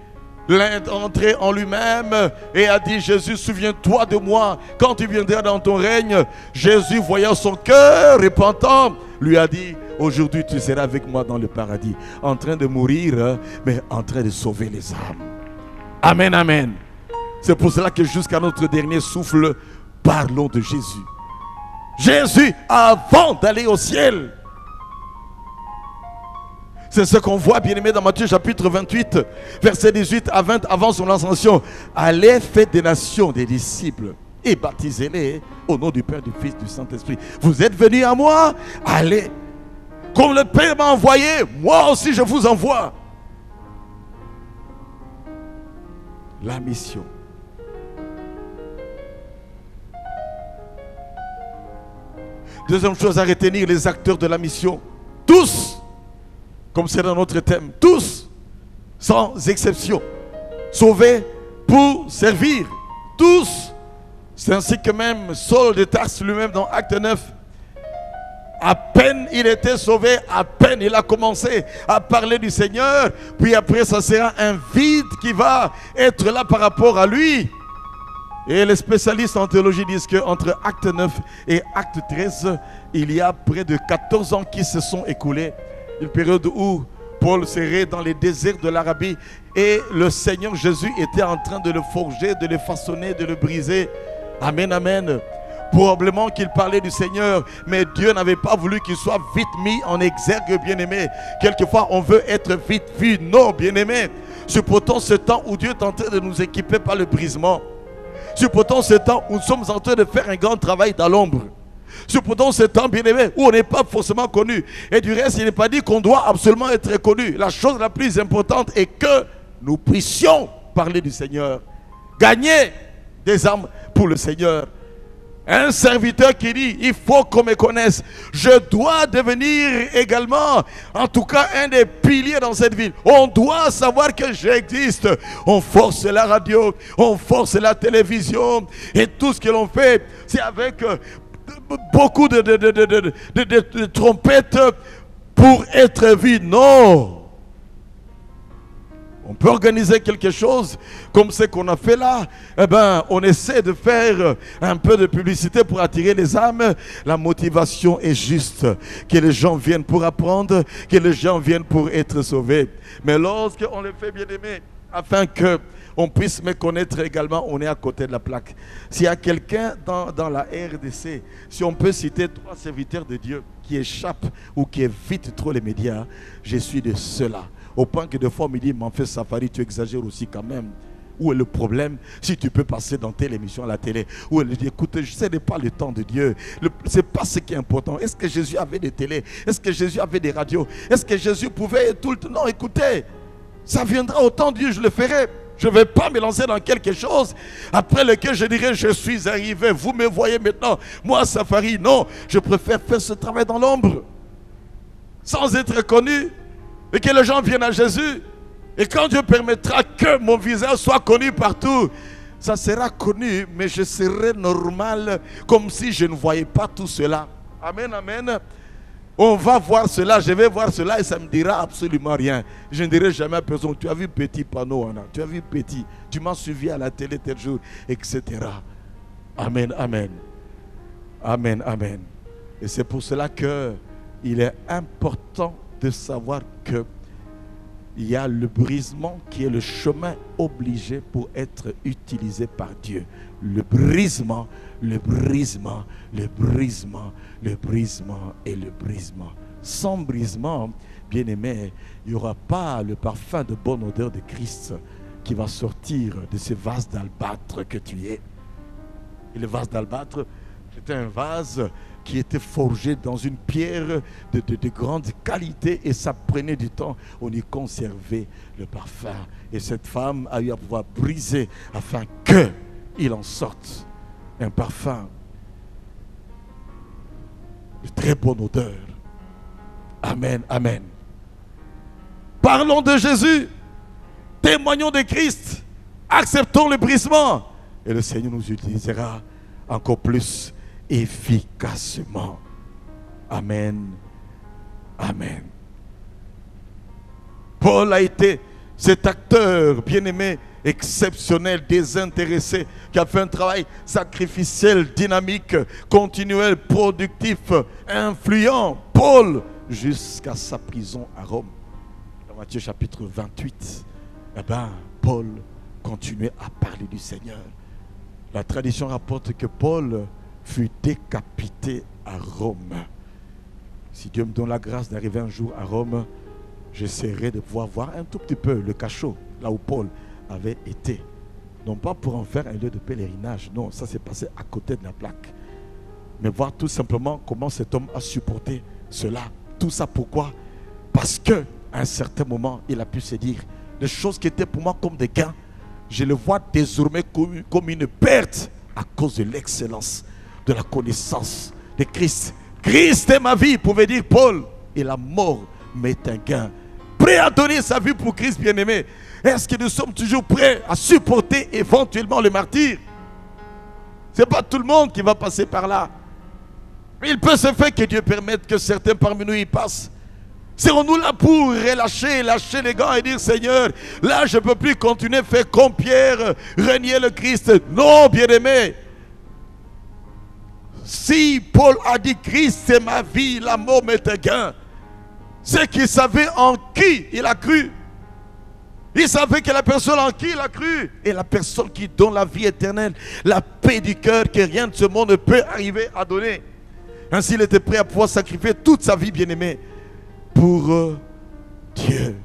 L'un est entré en lui-même et a dit: Jésus, souviens-toi de moi quand tu viendras dans ton règne. Jésus, voyant son cœur repentant, lui a dit: aujourd'hui tu seras avec moi dans le paradis. En train de mourir, mais en train de sauver les âmes. Amen, amen. C'est pour cela que jusqu'à notre dernier souffle, parlons de Jésus. Jésus avant d'aller au ciel. C'est ce qu'on voit, bien aimé, dans Matthieu chapitre 28, verset 18 à 20, avant son ascension. Allez, faites des nations des disciples et baptisez-les au nom du Père, du Fils, du Saint-Esprit. Vous êtes venus à moi, allez. Comme le Père m'a envoyé, moi aussi je vous envoie. La mission. Deuxième chose à retenir, les acteurs de la mission. Tous, comme c'est dans notre thème, tous, sans exception, sauvés pour servir. Tous C'est ainsi que même Saul de Tarse lui-même dans Acte 9, à peine il était sauvé, à peine il a commencé à parler du Seigneur, puis après ça sera un vide qui va être là par rapport à lui. Et les spécialistes en théologie disent qu'entre Acte 9 et Acte 13, il y a près de 14 ans qui se sont écoulés. Une période où Paul serait dans les déserts de l'Arabie et le Seigneur Jésus était en train de le forger, de le façonner, de le briser. Amen, amen. Probablement qu'il parlait du Seigneur, mais Dieu n'avait pas voulu qu'il soit vite mis en exergue, bien-aimé. Quelquefois, on veut être vite vu. Non, bien-aimé. Supportons ce temps où Dieu est en train de nous équiper par le brisement. Supportons ce temps où nous sommes en train de faire un grand travail dans l'ombre. Supportons ce temps, bien-aimé, où on n'est pas forcément connu. Et du reste, il n'est pas dit qu'on doit absolument être connu. La chose la plus importante est que nous puissions parler du Seigneur. Gagner des âmes pour le Seigneur. Un serviteur qui dit, il faut qu'on me connaisse. Je dois devenir également, en tout cas, un des piliers dans cette ville. On doit savoir que j'existe. On force la radio, on force la télévision. Et tout ce que l'on fait, c'est avec beaucoup de trompettes pour être vu. Non. On peut organiser quelque chose comme ce qu'on a fait là. Eh bien, on essaie de faire un peu de publicité pour attirer les âmes. La motivation est juste. Que les gens viennent pour apprendre, que les gens viennent pour être sauvés. Mais lorsqu'on le fait, bien aimé, afin qu'on puisse me connaître également, on est à côté de la plaque. S'il y a quelqu'un dans la RDC, si on peut citer 3 serviteurs de Dieu qui échappent ou qui évitent trop les médias, je suis de ceux-là. Au point que des fois on me dit, mais en fait Safari, tu exagères aussi quand même. Où est le problème? Si tu peux passer dans telle émission à la télé, où elle dit, écoute, ce n'est pas le temps de Dieu. Ce n'est pas ce qui est important. Est-ce que Jésus avait des télés? Est-ce que Jésus avait des radios? Est-ce que Jésus pouvait tout le temps? Non, écoutez, ça viendra au temps de Dieu, je le ferai. Je ne vais pas me lancer dans quelque chose après lequel je dirai, je suis arrivé, vous me voyez maintenant. Moi, Safari, non, je préfère faire ce travail dans l'ombre, sans être connu. Et que les gens viennent à Jésus. Et quand Dieu permettra que mon visage soit connu partout, ça sera connu, mais je serai normal, comme si je ne voyais pas tout cela. Amen, amen. On va voir cela, je vais voir cela et ça ne me dira absolument rien. Je ne dirai jamais à personne, tu as vu petit panneau, Anna, tu as vu petit, tu m'as suivi à la télé tel jour, etc. Amen, amen. Amen, amen. Et c'est pour cela qu'il est important de savoir que il y a le brisement qui est le chemin obligé pour être utilisé par Dieu. Le brisement, le brisement, le brisement, le brisement et le brisement. Sans brisement, bien aimé, il n'y aura pas le parfum de bonne odeur de Christ qui va sortir de ce vase d'albâtre que tu es. Et le vase d'albâtre, c'était un vase qui était forgé dans une pierre de grande qualité et ça prenait du temps. On y conservait le parfum. Et cette femme a eu à pouvoir briser afin qu'il en sorte un parfum de très bonne odeur. Amen, amen. Parlons de Jésus. Témoignons de Christ. Acceptons le brisement. Et le Seigneur nous utilisera encore plus efficacement. Amen. Amen. Paul a été cet acteur bien-aimé, exceptionnel, désintéressé, qui a fait un travail sacrificiel, dynamique, continuel, productif, influent. Paul, jusqu'à sa prison à Rome. Dans Matthieu chapitre 28, eh bien, Paul continuait à parler du Seigneur. La tradition rapporte que Paul fut décapité à Rome. Si Dieu me donne la grâce d'arriver un jour à Rome, j'essaierai de pouvoir voir un tout petit peu le cachot, là où Paul avait été. Non pas pour en faire un lieu de pèlerinage, non, ça s'est passé à côté de la plaque. Mais voir tout simplement comment cet homme a supporté cela. Tout ça pourquoi? Parce qu'à un certain moment, il a pu se dire, des choses qui étaient pour moi comme des gains, je le vois désormais comme une perte à cause de l'excellence de la connaissance de Christ. Christ est ma vie, pouvait dire Paul, et la mort m'est un gain. Prêt à donner sa vie pour Christ, bien-aimé. Est-ce que nous sommes toujours prêts à supporter éventuellement le martyre? Ce n'est pas tout le monde qui va passer par là. Mais il peut se faire que Dieu permette que certains parmi nous y passent. Serons-nous là pour lâcher les gants et dire Seigneur, là je ne peux plus continuer à faire comme Pierre, renier le Christ. Non, bien-aimé. Si Paul a dit Christ c'est ma vie, la mort m'est un gain, c'est qu'il savait en qui il a cru. Il savait que la personne en qui il a cru est la personne qui donne la vie éternelle, la paix du cœur que rien de ce monde ne peut arriver à donner. Ainsi il était prêt à pouvoir sacrifier toute sa vie, bien-aimé, pour Dieu.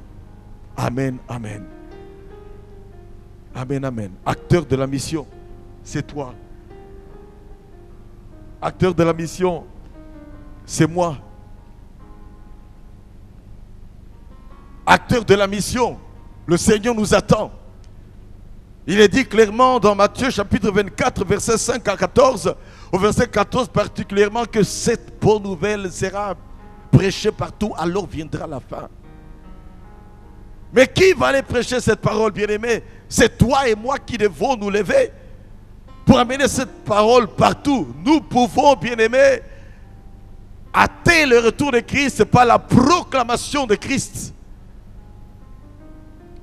Amen, amen. Amen, amen. Acteur de la mission, c'est toi. Acteur de la mission, c'est moi. Acteur de la mission, le Seigneur nous attend. Il est dit clairement dans Matthieu chapitre 24, versets 5 à 14, au verset 14 particulièrement, que cette bonne nouvelle sera prêchée partout, alors viendra la fin. Mais qui va aller prêcher cette parole, bien-aimé? C'est toi et moi qui devons nous lever pour amener cette parole partout. Nous pouvons, bien-aimés, hâter le retour de Christ par la proclamation de Christ.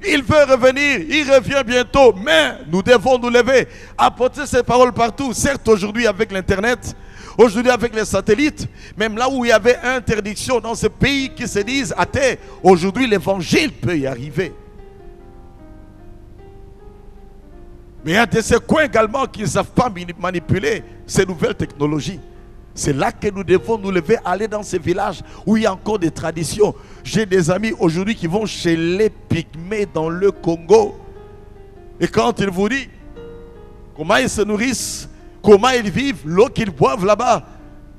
Il veut revenir, il revient bientôt, mais nous devons nous lever, apporter ces paroles partout. Certes, aujourd'hui avec l'internet, aujourd'hui avec les satellites, même là où il y avait interdiction dans ces pays qui se disent athées, aujourd'hui l'évangile peut y arriver. Mais il y a de ces coins également qui ne savent pas manipuler ces nouvelles technologies. C'est là que nous devons nous lever, aller dans ces villages où il y a encore des traditions. J'ai des amis aujourd'hui qui vont chez les Pygmées dans le Congo. Et quand ils vous disent comment ils se nourrissent, comment ils vivent, l'eau qu'ils boivent là-bas,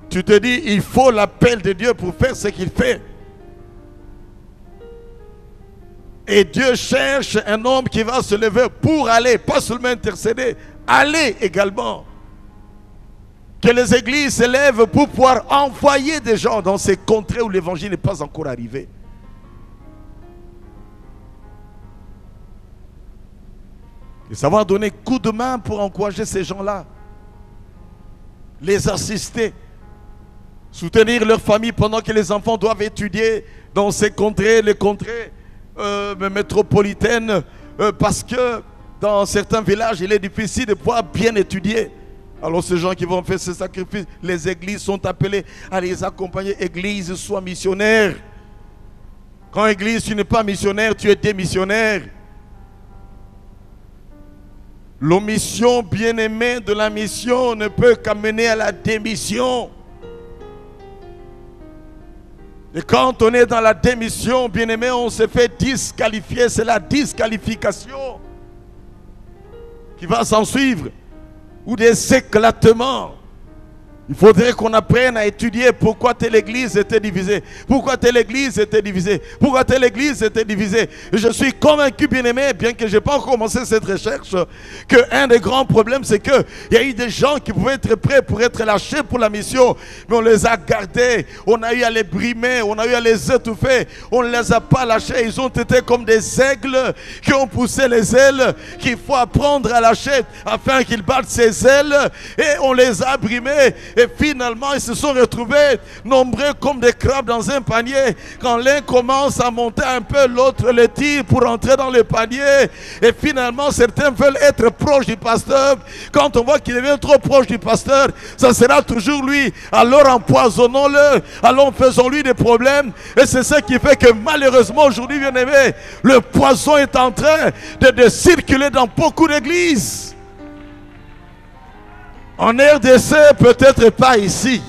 tu te dis, il faut l'appel de Dieu pour faire ce qu'il fait. Et Dieu cherche un homme qui va se lever pour aller, pas seulement intercéder, aller également. Que les églises se lèvent pour pouvoir envoyer des gens dans ces contrées où l'évangile n'est pas encore arrivé. Et savoir donner coup de main pour encourager ces gens-là. Les assister. Soutenir leur famille pendant que les enfants doivent étudier dans ces contrées, les contrées métropolitaines. Parce que dans certains villages, il est difficile de pouvoir bien étudier. Alors ces gens qui vont faire ce sacrifice, les églises sont appelées à les accompagner. Église, sois missionnaire. Quand église, tu n'es pas missionnaire, tu es démissionnaire. L'omission, bien-aimée, de la mission ne peut qu'amener à la démission. Et quand on est dans la démission, bien-aimé, on se fait disqualifier. C'est la disqualification qui va s'en suivre. Ou des éclatements. Il faudrait qu'on apprenne à étudier pourquoi telle église était divisée. Pourquoi telle église était divisée. Pourquoi telle église était divisée. Et je suis convaincu, bien-aimé, bien que je n'ai pas encore commencé cette recherche, qu'un des grands problèmes, c'est qu'il y a eu des gens qui pouvaient être prêts pour être lâchés pour la mission. Mais on les a gardés. On a eu à les brimer. On a eu à les étouffer. On ne les a pas lâchés. Ils ont été comme des aigles qui ont poussé les ailes qu'il faut apprendre à lâcher afin qu'ils battent ces ailes. Et on les a brimés. Et finalement, ils se sont retrouvés nombreux comme des crabes dans un panier. Quand l'un commence à monter un peu, l'autre le tire pour entrer dans le panier. Et finalement, certains veulent être proches du pasteur. Quand on voit qu'il devient trop proche du pasteur, ça sera toujours lui. Alors empoisonnons-le. Alors faisons-lui des problèmes. Et c'est ce qui fait que malheureusement, aujourd'hui, bien aimé, le poison est en train de circuler dans beaucoup d'églises. En RDC, peut-être pas ici.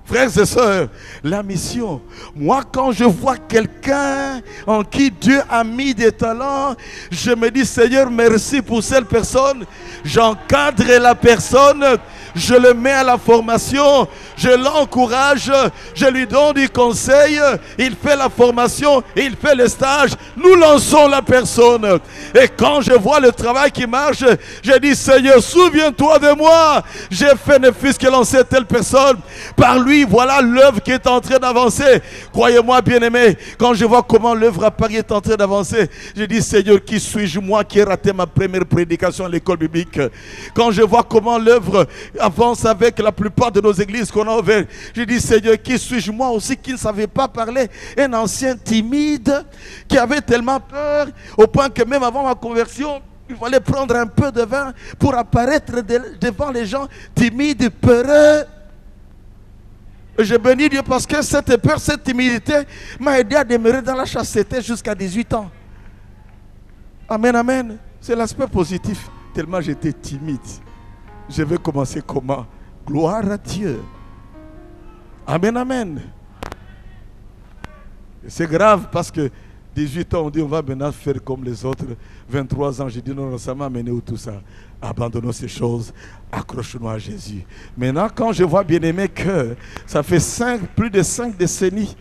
Frères et sœurs, la mission. Moi, quand je vois quelqu'un en qui Dieu a mis des talents, je me dis, Seigneur, merci pour cette personne. J'encadre la personne je le mets à la formation, je l'encourage, je lui donne du conseil, il fait la formation, il fait le stage, nous lançons la personne. Et quand je vois le travail qui marche, je dis Seigneur, souviens-toi de moi, j'ai fait ne fût-ce que lancer telle personne, par lui voilà l'œuvre qui est en train d'avancer. Croyez-moi bien-aimé, quand je vois comment l'œuvre à Paris est en train d'avancer, je dis Seigneur, qui suis-je moi qui ai raté ma première prédication à l'école biblique? Quand je vois comment l'œuvre avance avec la plupart de nos églises qu'on a ouvertes, je dis Seigneur, qui suis-je moi aussi qui ne savais pas parler? Un ancien timide qui avait tellement peur au point que même avant ma conversion, il fallait prendre un peu de vin pour apparaître devant les gens, timide, peureux. Je bénis Dieu parce que cette peur, cette timidité m'a aidé à demeurer dans la chasteté jusqu'à 18 ans. Amen, amen. C'est l'aspect positif. Tellement j'étais timide. Je vais commencer comment? Gloire à Dieu. Amen, amen. C'est grave parce que 18 ans, on dit on va maintenant faire comme les autres. 23 ans, j'ai dit non, ça m'a amené où tout ça? Abandonnons ces choses, accrochons-nous à Jésus. Maintenant, quand je vois bien aimé que ça fait plus de 5 décennies,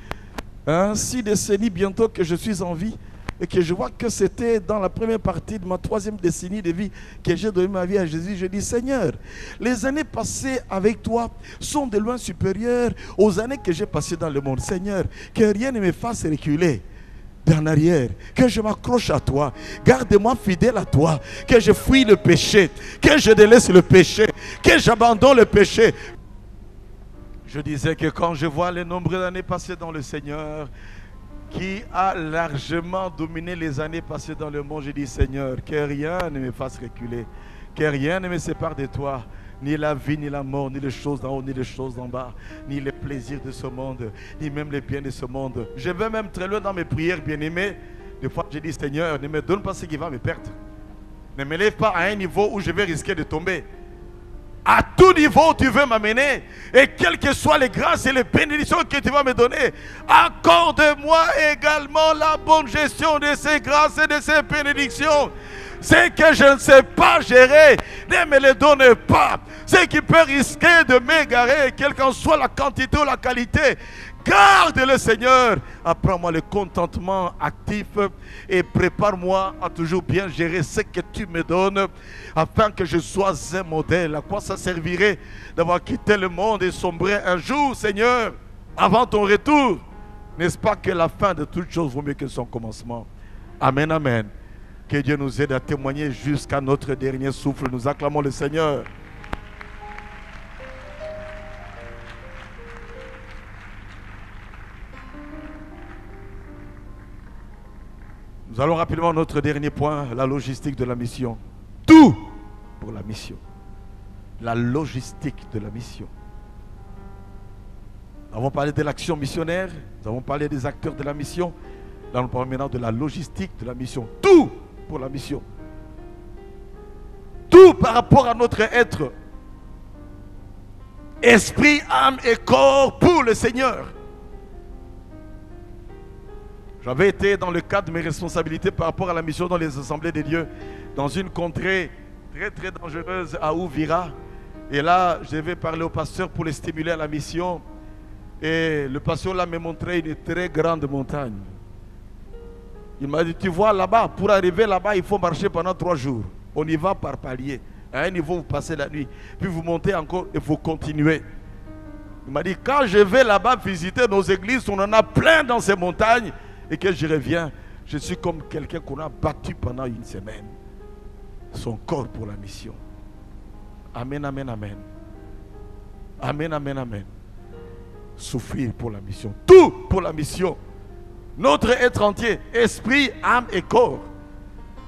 6 décennies bientôt que je suis en vie, et que je vois que c'était dans la première partie de ma 3e décennie de vie que j'ai donné ma vie à Jésus, je dis Seigneur, les années passées avec toi sont de loin supérieures aux années que j'ai passées dans le monde. Seigneur, que rien ne me fasse reculer d'en arrière, que je m'accroche à toi, garde-moi fidèle à toi, que je fuis le péché, que je délaisse le péché, que j'abandonne le péché. Je disais que quand je vois les nombreuses années passées dans le Seigneur, qui a largement dominé les années passées dans le monde, je dis Seigneur, que rien ne me fasse reculer, que rien ne me sépare de toi, ni la vie, ni la mort, ni les choses d'en haut, ni les choses d'en bas, ni les plaisirs de ce monde, ni même les biens de ce monde. Je vais même très loin dans mes prières, bien-aimés. Des fois, je dis Seigneur, ne me donne pas ce qui va me perdre. Ne me lève pas à un niveau où je vais risquer de tomber. À tout niveau tu veux m'amener, et quelles que soient les grâces et les bénédictions que tu vas me donner, accorde-moi également la bonne gestion de ces grâces et de ces bénédictions. Ce que je ne sais pas gérer, ne me le donne pas. Ce qui peut risquer de m'égarer, quelle qu'en soit la quantité ou la qualité, garde le Seigneur. Apprends-moi le contentement actif et prépare-moi à toujours bien gérer ce que tu me donnes, afin que je sois un modèle. À quoi ça servirait d'avoir quitté le monde et sombré un jour, Seigneur, avant ton retour? N'est-ce pas que la fin de toute chose vaut mieux que son commencement? Amen, amen. Que Dieu nous aide à témoigner jusqu'à notre dernier souffle. Nous acclamons le Seigneur. Nous allons rapidement à notre dernier point, la logistique de la mission. Tout pour la mission. La logistique de la mission. Nous avons parlé de l'action missionnaire, nous avons parlé des acteurs de la mission. Là, nous parlons maintenant de la logistique de la mission. Tout pour la mission. Tout par rapport à notre être. Esprit, âme et corps pour le Seigneur. J'avais été dans le cadre de mes responsabilités par rapport à la mission dans les assemblées de Dieu, dans une contrée très très dangereuse à Ouvira. Et là, je devais parler au pasteur pour les stimuler à la mission. Et le pasteur là me montrait une très grande montagne. Il m'a dit, tu vois là-bas, pour arriver là-bas, il faut marcher pendant 3 jours. On y va par palier. À un niveau, vous passez la nuit. Puis vous montez encore et vous continuez. Il m'a dit, quand je vais là-bas visiter nos églises, on en a plein dans ces montagnes. Et que je reviens, je suis comme quelqu'un qu'on a battu pendant une semaine. Son corps pour la mission. Amen, amen, amen. Amen, amen, amen. Souffrir pour la mission. Tout pour la mission. Notre être entier, esprit, âme et corps.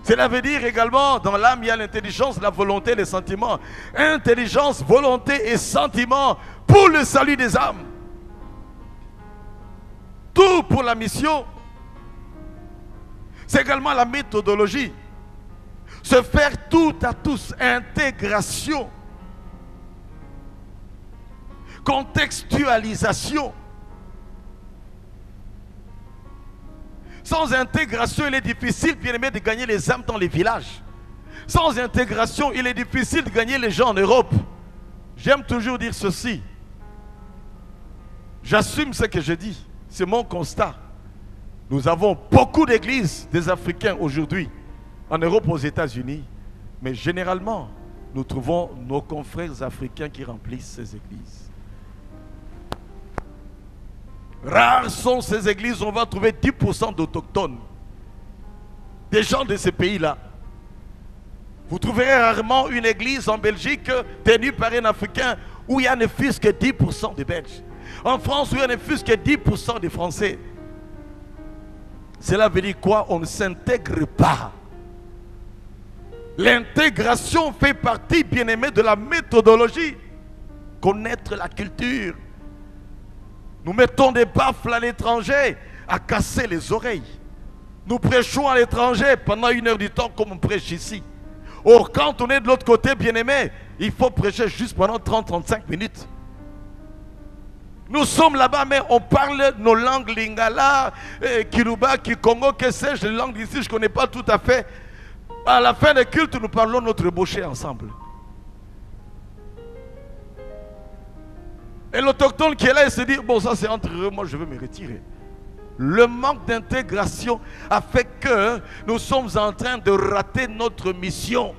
Cela veut dire également, dans l'âme, il y a l'intelligence, la volonté, les sentiments. Intelligence, volonté et sentiments pour le salut des âmes. Tout pour la mission. C'est également la méthodologie. Se faire tout à tous. Intégration. Contextualisation. Sans intégration, il est difficile, bien aimé, de gagner les âmes dans les villages. Sans intégration, il est difficile de gagner les gens en Europe. J'aime toujours dire ceci. J'assume ce que je dis. C'est mon constat. Nous avons beaucoup d'églises des Africains aujourd'hui, en Europe, aux États-Unis. Mais généralement, nous trouvons nos confrères africains qui remplissent ces églises. Rares sont ces églises où on va trouver 10% d'autochtones. Des gens de ces pays-là. Vous trouverez rarement une église en Belgique tenue par un Africain où il y a ne fût-ce que 10% de Belges. En France, où il y a ne fût-ce que 10% de Français. Cela veut dire quoi? On ne s'intègre pas. L'intégration fait partie, bien aimé, de la méthodologie. Connaître la culture. Nous mettons des baffles à l'étranger à casser les oreilles. Nous prêchons à l'étranger pendant 1 heure du temps comme on prêche ici. Or, quand on est de l'autre côté, bien aimé, il faut prêcher juste pendant 30-35 minutes. Nous sommes là-bas, mais on parle nos langues lingala, kiruba, kikongo, que sais-je, les langues d'ici, je ne connais pas tout à fait. À la fin des cultes, nous parlons notre boucher ensemble. Et l'autochtone qui est là, il se dit, bon, ça c'est entre eux, moi je veux me retirer. Le manque d'intégration a fait que nous sommes en train de rater notre mission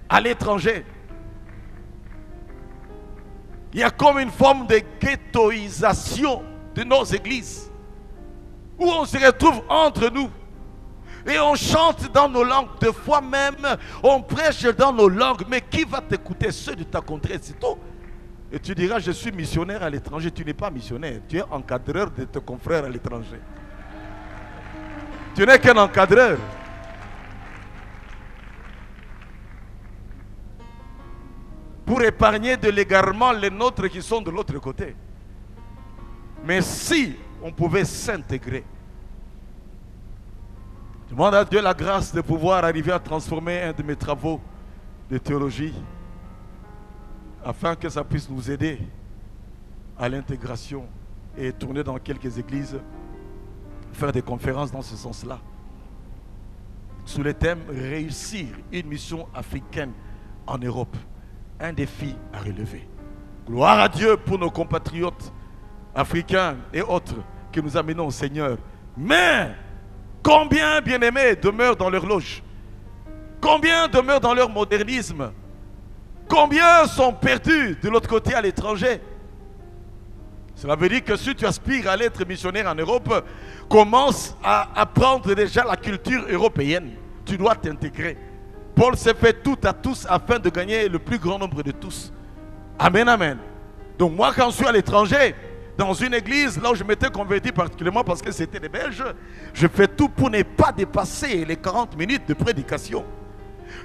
à l'étranger. Il y a comme une forme de ghettoisation de nos églises, où on se retrouve entre nous et on chante dans nos langues. Des fois même, on prêche dans nos langues. Mais qui va t'écouter? Ceux de ta contrée, c'est tout. Et tu diras, je suis missionnaire à l'étranger. Tu n'es pas missionnaire, tu es encadreur de tes confrères à l'étranger. Tu n'es qu'un encadreur. Pour épargner de l'égarement les nôtres qui sont de l'autre côté. Mais si on pouvait s'intégrer, je demande à Dieu la grâce de pouvoir arriver à transformer un de mes travaux de théologie afin que ça puisse nous aider à l'intégration et tourner dans quelques églises, faire des conférences dans ce sens-là. Sous le thème « Réussir une mission africaine en Europe ». Un défi à relever. Gloire à Dieu pour nos compatriotes africains et autres que nous amenons au Seigneur. Mais combien, bien-aimés, demeurent dans leur loge? Combien demeurent dans leur modernisme? Combien sont perdus de l'autre côté à l'étranger? Cela veut dire que si tu aspires à être missionnaire en Europe, commence à apprendre déjà la culture européenne. Tu dois t'intégrer. Paul s'est fait tout à tous afin de gagner le plus grand nombre de tous. Amen, amen. Donc moi, quand je suis à l'étranger, dans une église, là où je m'étais converti particulièrement parce que c'était des Belges, je fais tout pour ne pas dépasser les 40 minutes de prédication.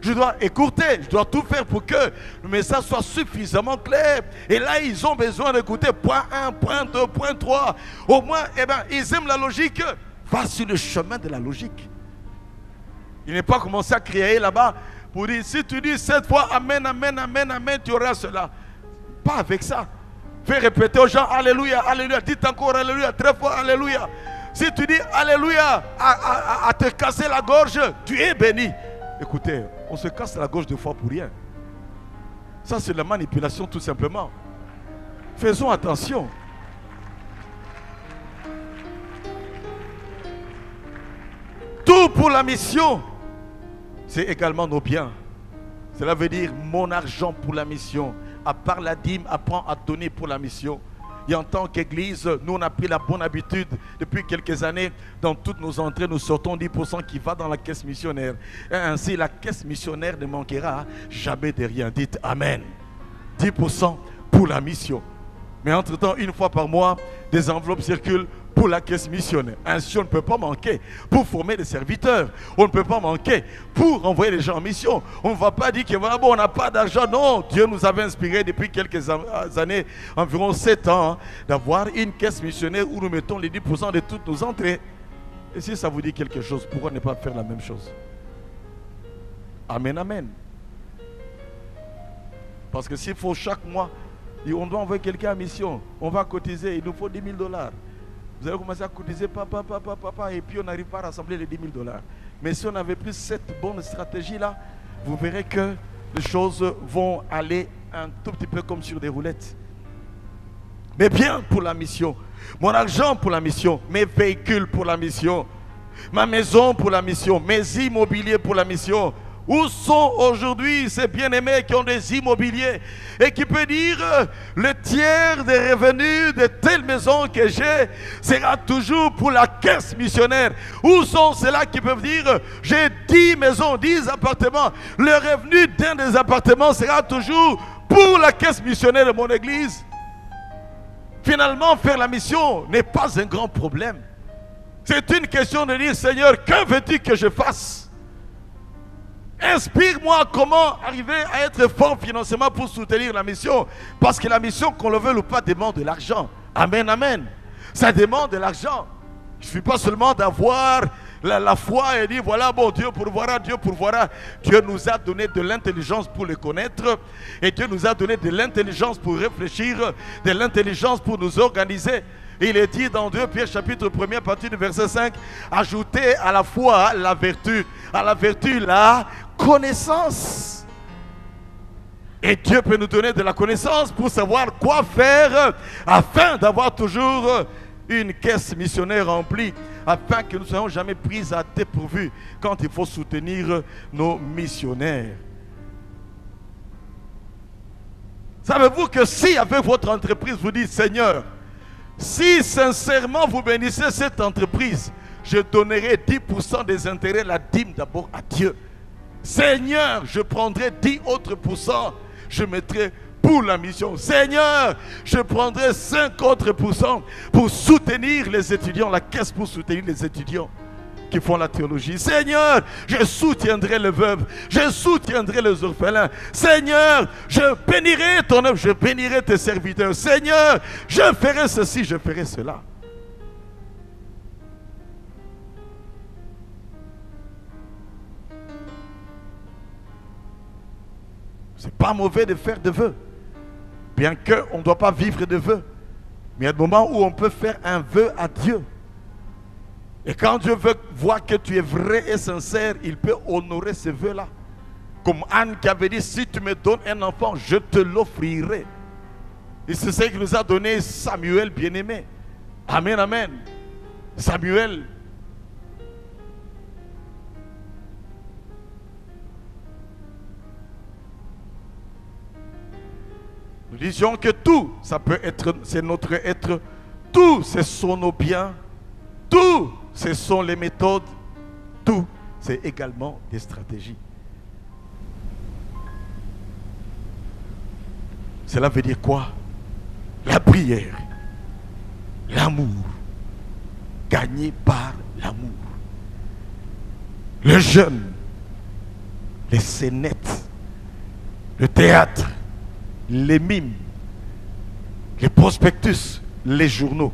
Je dois écouter, je dois tout faire pour que le message soit suffisamment clair. Et là, ils ont besoin d'écouter point 1, point 2, point 3. Au moins, eh ben, ils aiment la logique. Va sur le chemin de la logique. Il n'est pas commencé à crier là-bas pour dire, si tu dis 7 fois Amen, Amen, Amen, Amen, tu auras cela. Pas avec ça. Fais répéter aux gens Alléluia, Alléluia. Dites encore Alléluia, très fort Alléluia. Si tu dis Alléluia à te casser la gorge, tu es béni. Écoutez, on se casse la gorge 2 fois pour rien. Ça, c'est la manipulation tout simplement. Faisons attention. Tout pour la mission. C'est également nos biens. Cela veut dire mon argent pour la mission. À part la dîme, apprends à donner pour la mission. Et en tant qu'église, nous on a pris la bonne habitude depuis quelques années. Dans toutes nos entrées, nous sortons 10% qui va dans la caisse missionnaire. Et ainsi, la caisse missionnaire ne manquera jamais de rien. Dites Amen. 10% pour la mission. Mais entre-temps, 1 fois par mois, des enveloppes circulent pour la caisse missionnaire. Ainsi, on ne peut pas manquer pour former des serviteurs. On ne peut pas manquer pour envoyer les gens en mission. On ne va pas dire que voilà, bon, on n'a pas d'argent. Non, Dieu nous avait inspiré depuis quelques années, environ 7 ans, d'avoir une caisse missionnaire où nous mettons les 10% de toutes nos entrées. Et si ça vous dit quelque chose, pourquoi ne pas faire la même chose? Amen, amen. Parce que s'il faut chaque mois, on doit envoyer quelqu'un en mission, on va cotiser, il nous faut $10 000. Vous allez commencer à cotiser, papa, et puis on n'arrive pas à rassembler les $10 000. Mais si on avait plus cette bonne stratégie-là, vous verrez que les choses vont aller un tout petit peu comme sur des roulettes. Mes biens pour la mission, mon argent pour la mission, mes véhicules pour la mission, ma maison pour la mission, mes immobiliers pour la mission. Où sont aujourd'hui ces bien-aimés qui ont des immobiliers et qui peuvent dire le tiers des revenus de telle maison que j'ai sera toujours pour la caisse missionnaire? Où sont ceux-là qui peuvent dire j'ai 10 maisons, 10 appartements, le revenu d'un des appartements sera toujours pour la caisse missionnaire de mon église? Finalement, faire la mission n'est pas un grand problème. C'est une question de dire, Seigneur, que veux-tu que je fasse? Inspire-moi comment arriver à être fort financièrement pour soutenir la mission. Parce que la mission, qu'on le veuille ou pas, demande de l'argent. Amen, amen. Ça demande de l'argent. Il ne suffit pas seulement d'avoir la foi et dire, voilà, bon, Dieu pourvoira, Dieu pourvoira. Dieu nous a donné de l'intelligence pour le connaître. Et Dieu nous a donné de l'intelligence pour réfléchir, de l'intelligence pour nous organiser. Il est dit dans 2 Pierre chapitre 1 à partir du verset 5, ajoutez à la foi la vertu, à la vertu la connaissance. Et Dieu peut nous donner de la connaissance pour savoir quoi faire afin d'avoir toujours une caisse missionnaire remplie, afin que nous ne soyons jamais pris à dépourvu quand il faut soutenir nos missionnaires. Savez-vous que si avec votre entreprise vous dites, Seigneur, si sincèrement vous bénissez cette entreprise, je donnerai 10% des intérêts, la dîme d'abord à Dieu. Seigneur, je prendrai 10 autres pourcents, je mettrai pour la mission. Seigneur, je prendrai 5 autres pourcents pour soutenir les étudiants, la caisse pour soutenir les étudiants qui font la théologie. Seigneur, je soutiendrai les veuves, je soutiendrai les orphelins. Seigneur, je bénirai ton œuvre, je bénirai tes serviteurs. Seigneur, je ferai ceci, je ferai cela. C'est pas mauvais de faire des vœux, bien qu'on ne doit pas vivre de vœux. Mais il y a des moments où on peut faire un vœu à Dieu. Et quand Dieu veut voir que tu es vrai et sincère, il peut honorer ce vœu-là. Comme Anne qui avait dit, si tu me donnes un enfant, je te l'offrirai. Et c'est ce qu'il nous a donné Samuel bien-aimé. Amen, amen. Samuel. Nous disions que tout, ça peut être, c'est notre être. Tout, ce sont nos biens. Tout, ce sont les méthodes. Tout, c'est également des stratégies. Cela veut dire quoi? La prière, l'amour, gagné par l'amour. Le jeûne, les scénettes, le théâtre, les mimes, les prospectus, les journaux,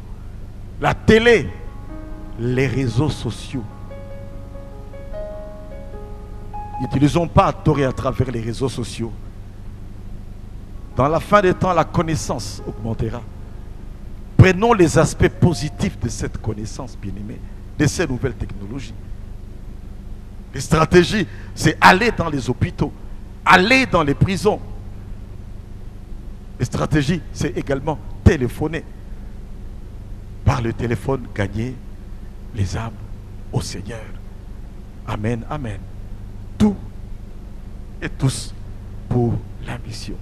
la télé, les réseaux sociaux. N'utilisons pas à tort et à travers les réseaux sociaux. Dans la fin des temps, la connaissance augmentera. Prenons les aspects positifs de cette connaissance, bien-aimée, de ces nouvelles technologies. Les stratégies, c'est aller dans les hôpitaux, aller dans les prisons. Les stratégies, c'est également téléphoner. Par le téléphone, gagner les âmes au Seigneur. Amen, amen. Tout et tous pour la mission.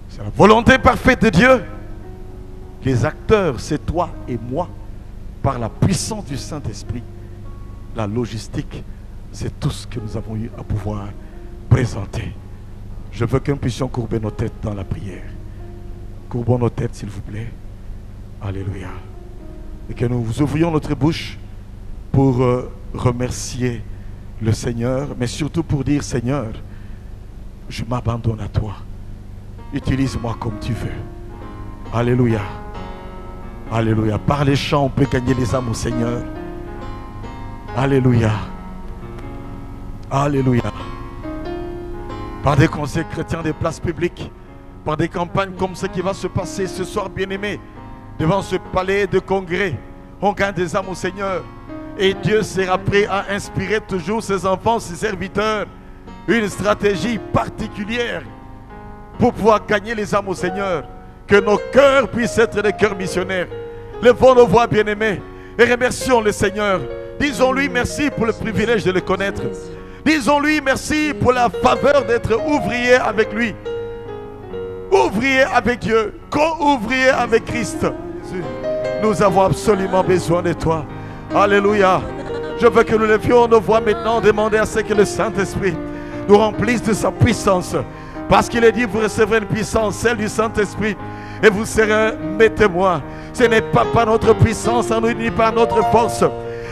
C'est la volonté parfaite de Dieu. Les acteurs, c'est toi et moi. Par la puissance du Saint-Esprit, la logistique, c'est tout ce que nous avons eu à pouvoir présenter. Je veux que nous puissions courber nos têtes dans la prière. Courbons nos têtes, s'il vous plaît. Alléluia. Et que nous ouvrions notre bouche pour remercier le Seigneur, mais surtout pour dire, Seigneur, je m'abandonne à toi. Utilise-moi comme tu veux. Alléluia. Alléluia. Par les chants, on peut gagner les âmes au Seigneur. Alléluia. Alléluia. Par des conseils chrétiens des places publiques, par des campagnes comme ce qui va se passer ce soir, bien-aimé, devant ce palais de congrès, on gagne des âmes au Seigneur. Et Dieu sera prêt à inspirer toujours ses enfants, ses serviteurs, une stratégie particulière pour pouvoir gagner les âmes au Seigneur. Que nos cœurs puissent être des cœurs missionnaires. Levons nos voix, bien-aimés, et remercions le Seigneur. Disons-lui merci pour le privilège de le connaître. Disons-lui merci pour la faveur d'être ouvrier avec lui. Ouvrier avec Dieu, co-ouvrier avec Christ. Nous avons absolument besoin de toi. Alléluia. Je veux que nous levions nos voix maintenant, demander à ce que le Saint-Esprit nous remplisse de sa puissance. Parce qu'il est dit, vous recevrez une puissance, celle du Saint-Esprit, et vous serez mes témoins. Ce n'est pas par notre puissance en nous, ni par notre force,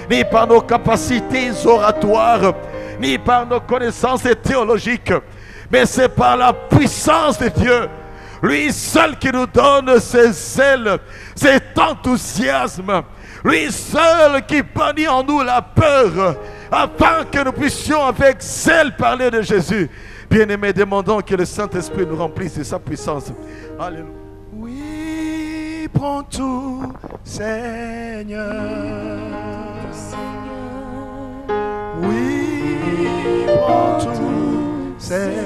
ni par nos capacités oratoires, ni par nos connaissances théologiques, mais c'est par la puissance de Dieu. Lui seul qui nous donne ses ailes, cet enthousiasme. Lui seul qui bannit en nous la peur, afin que nous puissions avec zèle parler de Jésus. Bien-aimés, demandons que le Saint-Esprit nous remplisse de sa puissance. Alléluia. Oui, prends tout, Seigneur. Oui, prends tout, Seigneur.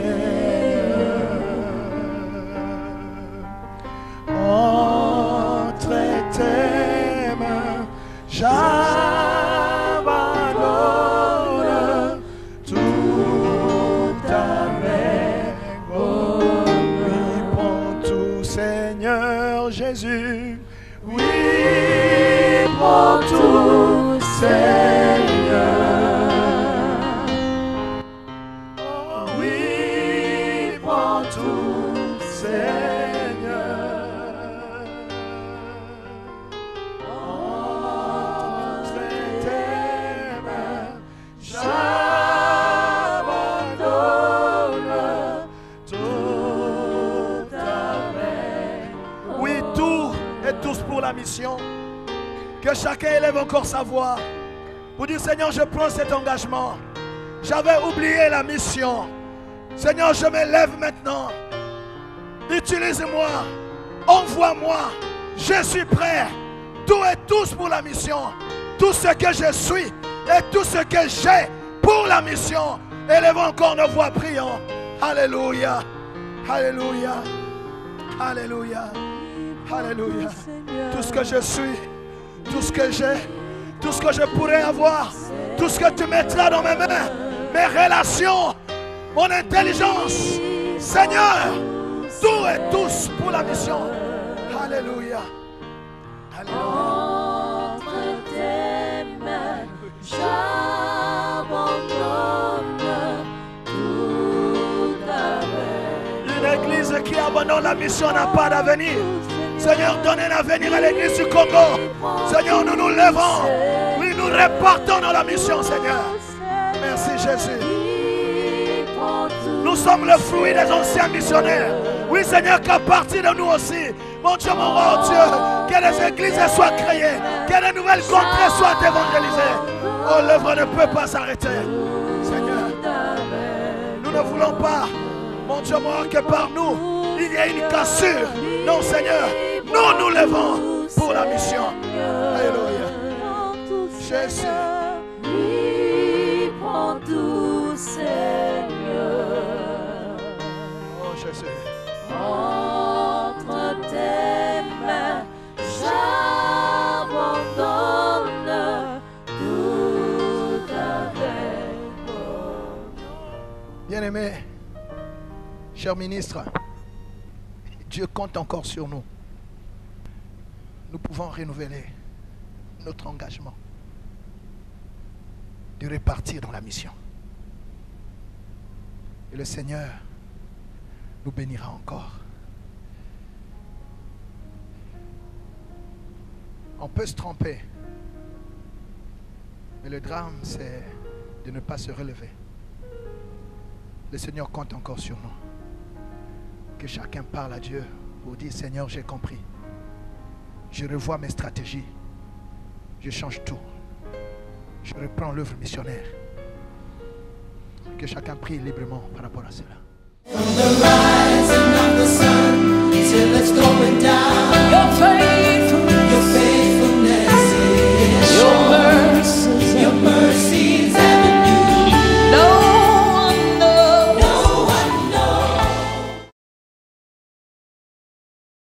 Entre tes mains, j'abandonne tout avec moi. Oui, prends tout, Seigneur Jésus. Oui, prends tout, Seigneur. Oh, oui, prends tout, Seigneur. La mission, que chacun élève encore sa voix pour dire Seigneur, je prends cet engagement. J'avais oublié la mission. Seigneur, je me lève maintenant. Utilise-moi, envoie-moi. Je suis prêt. Tout et tous pour la mission. Tout ce que je suis et tout ce que j'ai pour la mission. Élevons encore nos voix, prions. Alléluia. Alléluia. Alléluia. Alléluia. Tout ce que je suis, tout ce que j'ai, tout ce que je pourrais avoir, tout ce que tu mettras dans mes mains, mes relations, mon intelligence, Seigneur, tout et tous pour la mission. Alléluia. Alléluia. Entre tes mains, j'abandonne tout avec. Une église qui abandonne la mission n'a pas d'avenir. Seigneur, donne un avenir à l'église du Congo. Seigneur, nous nous levons. Oui, nous repartons dans la mission, Seigneur. Merci, Jésus. Nous sommes le fruit des anciens missionnaires. Oui, Seigneur, qu'à partir de nous aussi, mon Dieu, mon roi, oh Dieu, que les églises soient créées, que les nouvelles contrées soient évangélisées. Oh, l'œuvre ne peut pas s'arrêter. Seigneur, nous ne voulons pas, mon Dieu, mon roi, que par nous, il y ait une cassure. Non, Seigneur, nous nous levons pour la mission. Alléluia. Jésus. Oui, prends tout, Seigneur. Oh, Jésus. Entre tes mains, j'abandonne tout avec moi. Bien-aimé, cher ministre, Dieu compte encore sur nous. Nous pouvons renouveler notre engagement de repartir dans la mission. Et le Seigneur nous bénira encore. On peut se tromper, mais le drame, c'est de ne pas se relever. Le Seigneur compte encore sur nous. Que chacun parle à Dieu pour dire Seigneur, j'ai compris. Je revois mes stratégies. Je change tout. Je reprends l'œuvre missionnaire. Que chacun prie librement par rapport à cela.